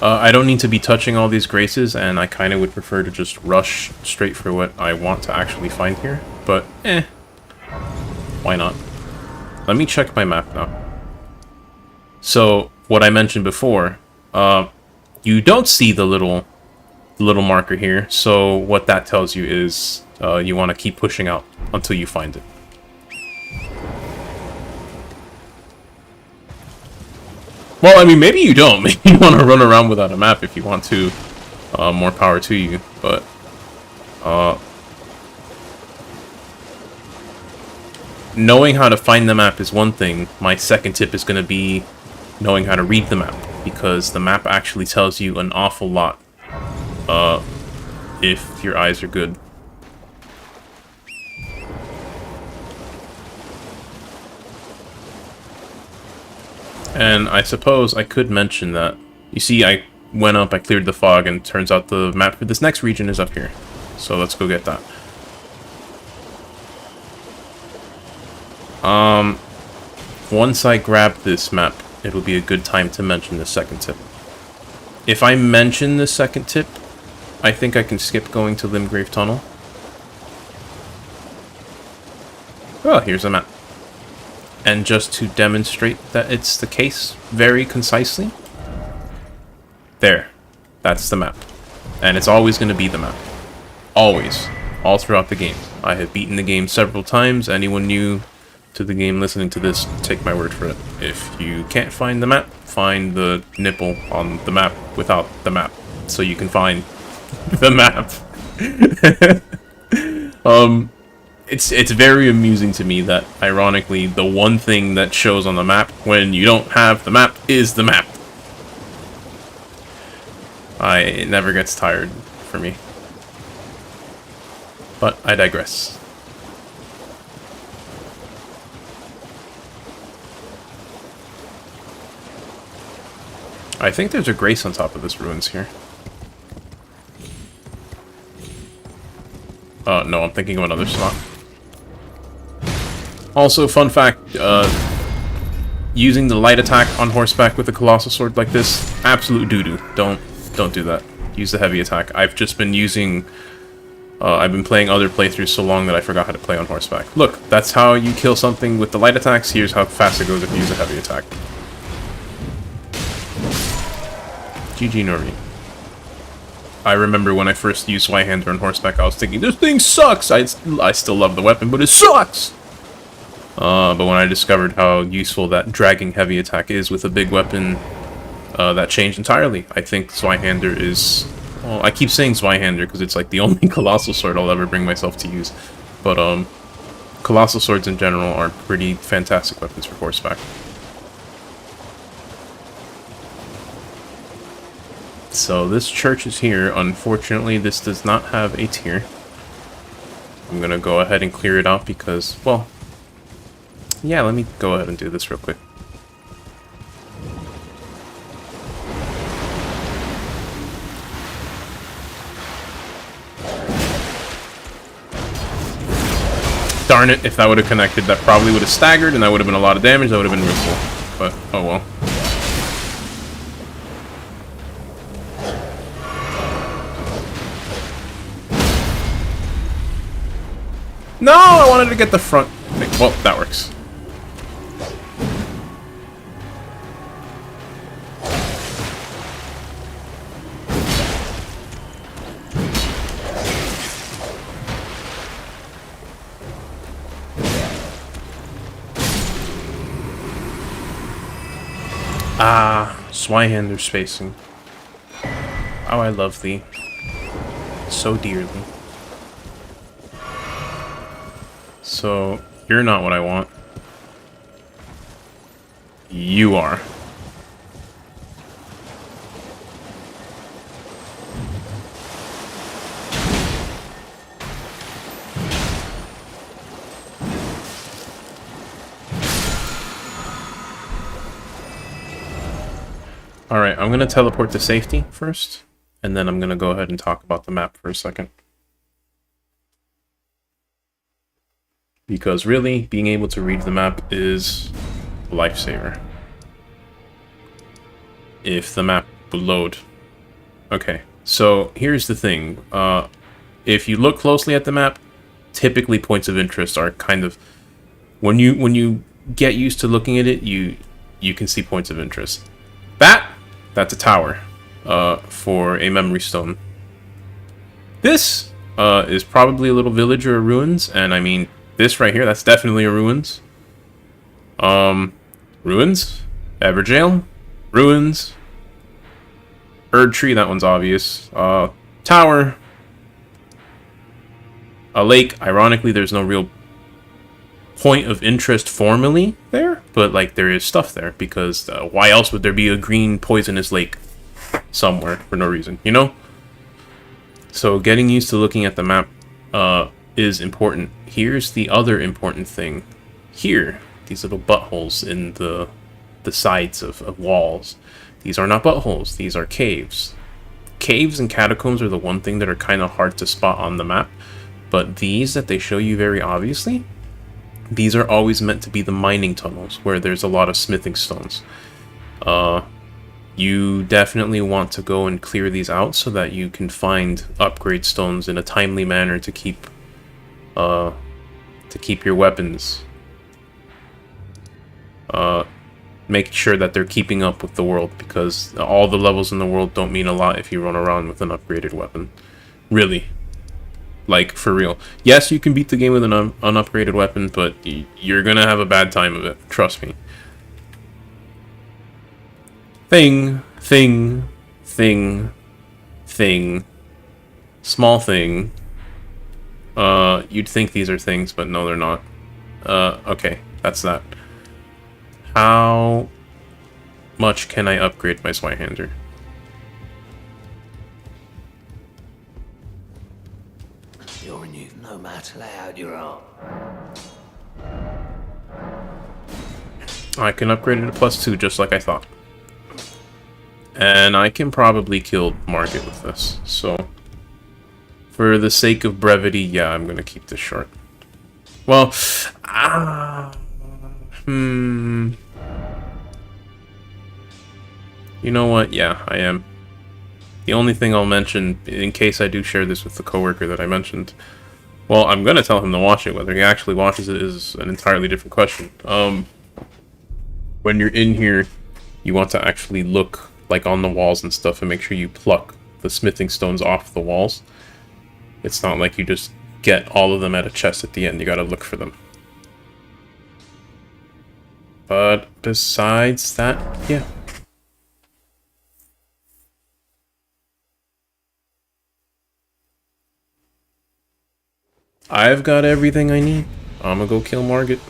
I don't need to be touching all these graces, and I kind of would prefer to just rush straight for what I want to actually find here. But, why not? Let me check my map now. So, what I mentioned before, you don't see the little marker here, so what that tells you is you want to keep pushing out until you find it. Well, I mean, maybe you don't. Maybe you want to run around without a map if you want to. More power to you. But, knowing how to find the map is one thing. My second tip is going to be knowing how to read the map. Because the map actually tells you an awful lot. If your eyes are good. And I suppose I could mention that, you see, I went up, I cleared the fog, and turns out the map for this next region is up here. So let's go get that. Once I grab this map, it'll be a good time to mention the second tip. If I mention the second tip, I think I can skip going to Limgrave Tunnel. Well, here's a map. And just to demonstrate that it's the case very concisely, there, that's the map. And it's always going to be the map. Always. All throughout the game. I have beaten the game several times. Anyone new to the game listening to this, take my word for it. If you can't find the map, find the nipple on the map without the map, so you can find the map. It's very amusing to me that, ironically, the one thing that shows on the map when you don't have the map is the map. It never gets tired for me. But I digress. I think there's a grace on top of this ruins here. No, I'm thinking of another spot. Also, fun fact, using the light attack on horseback with a colossal sword like this, absolute doo-doo. Don't do that. Use the heavy attack. I've just been using... I've been playing other playthroughs so long that I forgot how to play on horseback. Look, that's how you kill something with the light attacks. Here's how fast it goes if you use a heavy attack. GG Nori. I remember when I first used Zweihander on horseback, I was thinking, this thing sucks! I still love the weapon, but it sucks! But when I discovered how useful that dragging heavy attack is with a big weapon, that changed entirely. I think Zweihander is... Well, I keep saying Zweihander because it's like the only colossal sword I'll ever bring myself to use. But, colossal swords in general are pretty fantastic weapons for horseback. So this church is here. Unfortunately, this does not have a tier. I'm gonna go ahead and clear it out because, well... Yeah, let me go ahead and do this real quick. Darn it, if that would have connected, that probably would have staggered, and that would have been a lot of damage. That would have been useful. But, oh well. No, I wanted to get the front thing. Well, that works. Ah, Zweihander spacing. Oh, I love thee. So dearly. So, you're not what I want. You are. Alright, I'm going to teleport to safety first, and then I'm going to go ahead and talk about the map for a second. Because really, being able to read the map is a lifesaver. If the map would load. Okay, so here's the thing. If you look closely at the map, typically points of interest are kind of... When you get used to looking at it, you can see points of interest. That's a tower for a memory stone. This is probably a little village or a ruins, and I mean, this right here, that's definitely a ruins. Ruins? Everjail? Ruins? Erd tree, that one's obvious. Tower. A lake. Ironically, there's no real point of interest formally there, but like there is stuff there, because why else would there be a green poisonous lake somewhere for no reason, you know? So getting used to looking at the map is important. Here's the other important thing. Here, these little buttholes in the sides of walls. These are not buttholes, these are caves. Caves and catacombs are the one thing that are kind of hard to spot on the map, but these that they show you very obviously, these are always meant to be the mining tunnels, where there's a lot of smithing stones. You definitely want to go and clear these out so that you can find upgrade stones in a timely manner to keep your weapons. Make sure that they're keeping up with the world, because all the levels in the world don't mean a lot if you run around with an upgraded weapon. Really. Like, for real. Yes, you can beat the game with an unupgraded weapon, but you're gonna have a bad time of it. Trust me. Thing. Small thing. You'd think these are things, but no, they're not. Okay, that's that. How much can I upgrade my Zweihander? You're new, no matter how out your arm. I can upgrade it to +2, just like I thought. And I can probably kill Market with this, so... For the sake of brevity, yeah, I'm gonna keep this short. Well, You know what? Yeah, I am. The only thing I'll mention, in case I do share this with the coworker that I mentioned, well, I'm gonna tell him to watch it. Whether he actually watches it is an entirely different question. When you're in here, you want to actually look like on the walls and stuff and make sure you pluck the smithing stones off the walls. It's not like you just get all of them at a chest at the end. You gotta look for them. But besides that, yeah. I've got everything I need. I'm gonna go kill Margit.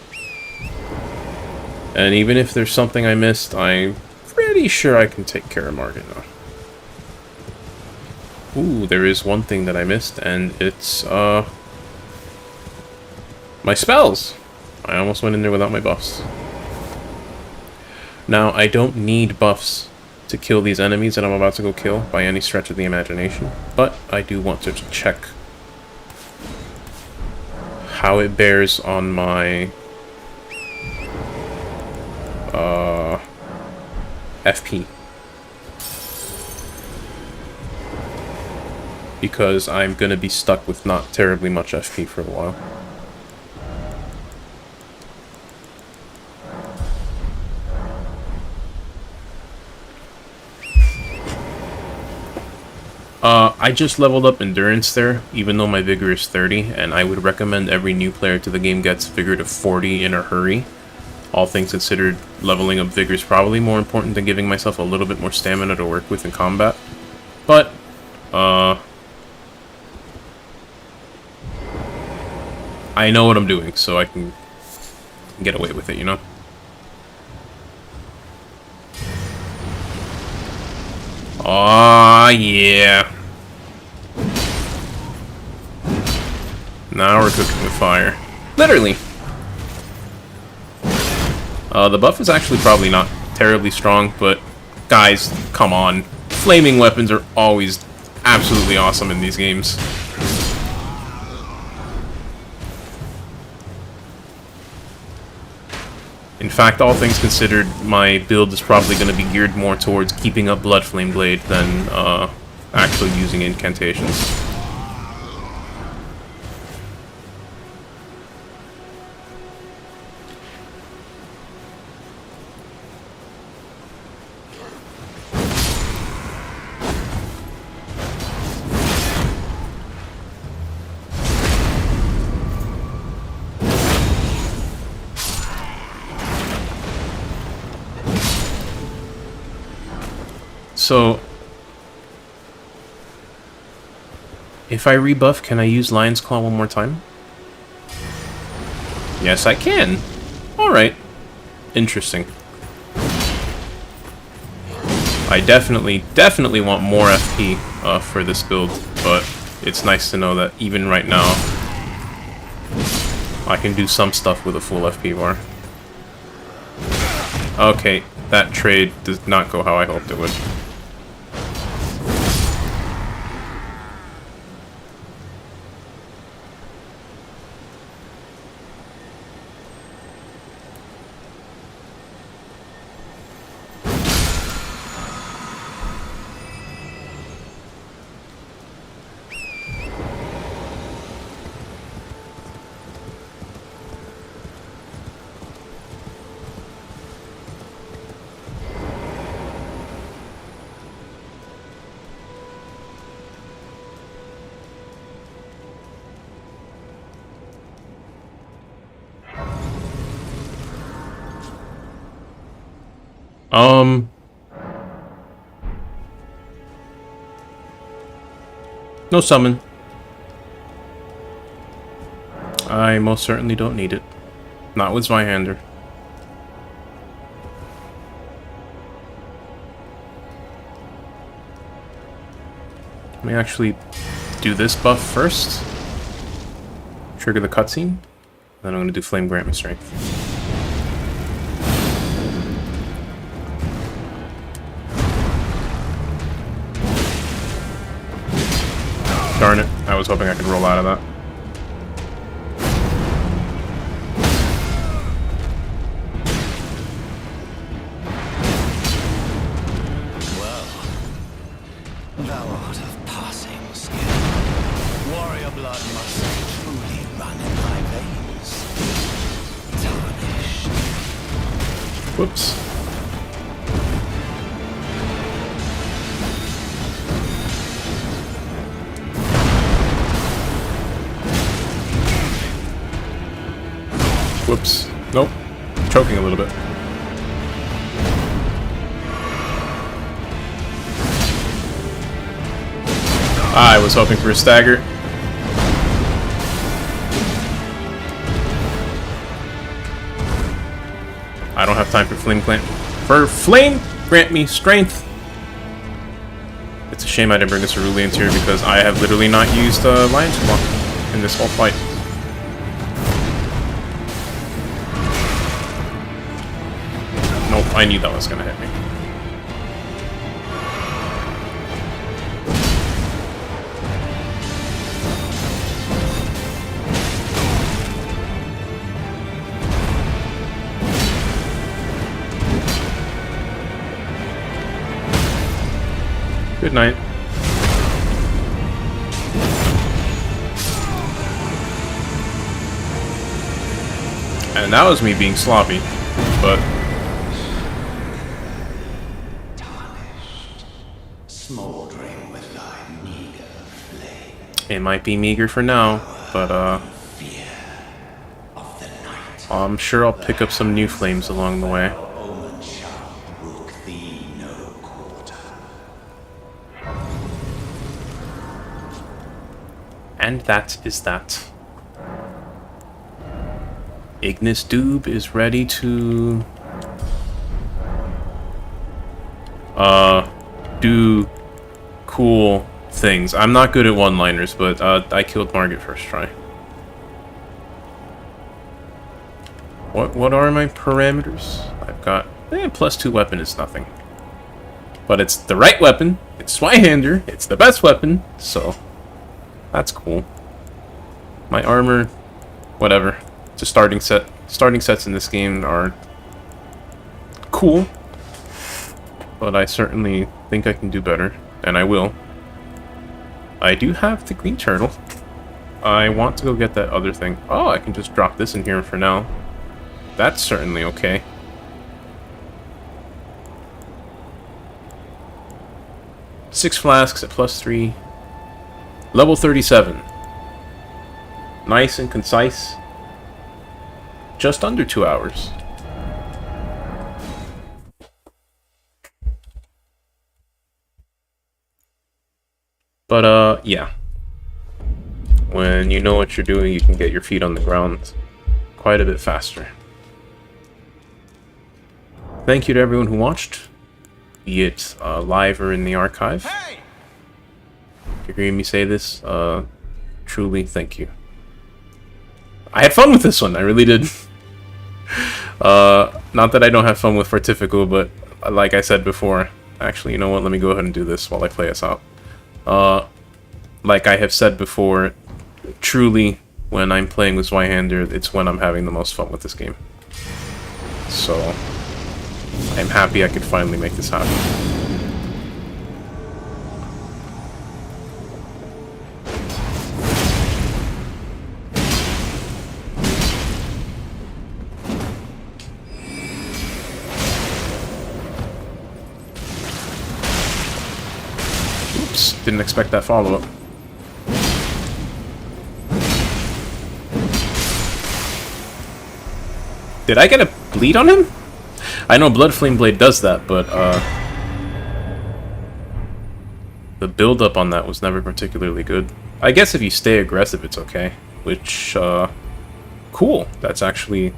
And even if there's something I missed, I'm pretty sure I can take care of Margit now. Ooh, there is one thing that I missed, and it's, my spells! I almost went in there without my buffs. Now, I don't need buffs to kill these enemies that I'm about to go kill by any stretch of the imagination, but I do want to check how it bears on my FP. Because I'm gonna be stuck with not terribly much FP for a while. I just leveled up Endurance there, even though my Vigor is 30, and I would recommend every new player to the game gets Vigor to 40 in a hurry. All things considered, leveling up Vigor is probably more important than giving myself a little bit more stamina to work with in combat. But, I know what I'm doing, so I can get away with it, you know? Aw, yeah. Now we're cooking with fire. Literally. The buff is actually probably not terribly strong, but guys, come on. Flaming weapons are always absolutely awesome in these games. In fact, all things considered, my build is probably going to be geared more towards keeping up Blood Flame Blade than actually using incantations. So, if I rebuff, can I use Lion's Claw one more time? Yes, I can. Alright. Interesting. I definitely want more FP for this build, but it's nice to know that even right now, I can do some stuff with a full FP bar. Okay, that trade does not go how I hoped it would. No summon. I most certainly don't need it. Not with Zweihander. Let me actually do this buff first. Trigger the cutscene. Then I'm going to do Flame Grant Me Strength. Darn it, I was hoping I could roll out of that. Well, thou art of passing skill. Warrior blood must truly run in thy veins. Tarnished. Whoops. Whoops. Nope. Choking a little bit. I was hoping for a stagger. I don't have time for Flame Grant Me Strength. It's a shame I didn't bring a Cerulean Tear because I have literally not used Lion's Claw in this whole fight. Nope, I knew that was gonna hit me. Good night. And that was me being sloppy, but Smoldering with thy meager flame. it might be meager for now, but Fear of the night. I'm sure I'll pick up some new flames along the way. Omen shall brook thee no quarter. And that is that. Ignis Doob is ready to do cool things. I'm not good at one-liners, but I killed Margit first try. What are my parameters? I've got +2 weapon is nothing. But it's the right weapon. It's Zweihander. It's the best weapon. So that's cool. My armor, whatever. It's a starting set. Starting sets in this game are cool. But I certainly think I can do better. And I will. I do have the green turtle. I want to go get that other thing. Oh, I can just drop this in here for now. That's certainly okay. Six flasks at +3. Level 37. Nice and concise. Just under 2 hours. But, yeah. When you know what you're doing, you can get your feet on the ground quite a bit faster. Thank you to everyone who watched, be it live or in the archive. Hey! If you're hearing me say this, truly thank you. I had fun with this one, I really did. Not that I don't have fun with Fortifico, but like I said before, actually, you know what, let me go ahead and do this while I play us out. Like I have said before, truly, when I'm playing with Zweihander, it's when I'm having the most fun with this game. So, I'm happy I could finally make this happen. Oops, didn't expect that follow-up. Did I get a bleed on him? I know Blood Flame Blade does that, but the build-up on that was never particularly good. I guess if you stay aggressive, it's okay. Which, cool. That's actually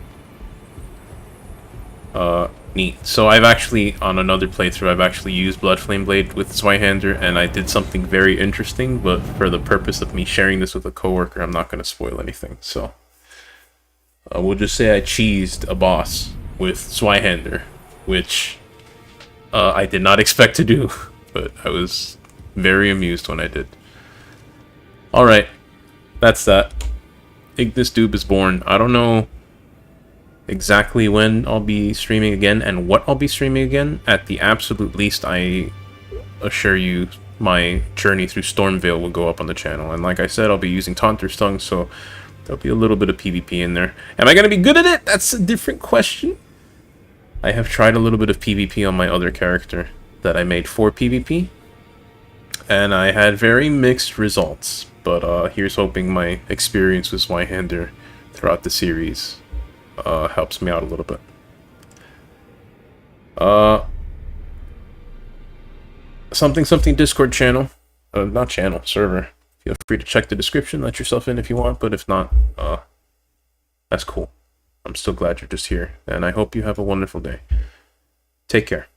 neat. So I've actually, on another playthrough, I've actually used Blood Flame Blade with Zweihander, and I did something very interesting, but for the purpose of me sharing this with a coworker, I'm not going to spoil anything, so... we'll just say I cheesed a boss with Zweihander, which I did not expect to do, but I was very amused when I did. Alright, that's that. Ignis Doob is born. I don't know exactly when I'll be streaming again and what I'll be streaming again. At the absolute least, I assure you my journey through Stormveil will go up on the channel. And like I said, I'll be using Taunter's Tongue, so there'll be a little bit of PvP in there. Am I going to be good at it? That's a different question. I have tried a little bit of PvP on my other character that I made for PvP, and I had very mixed results. But here's hoping my experience with Zweihander throughout the series helps me out a little bit. Something Discord channel. Not channel, server. Feel free to check the description, let yourself in if you want, but if not, that's cool. I'm still glad you're just here, and I hope you have a wonderful day. Take care.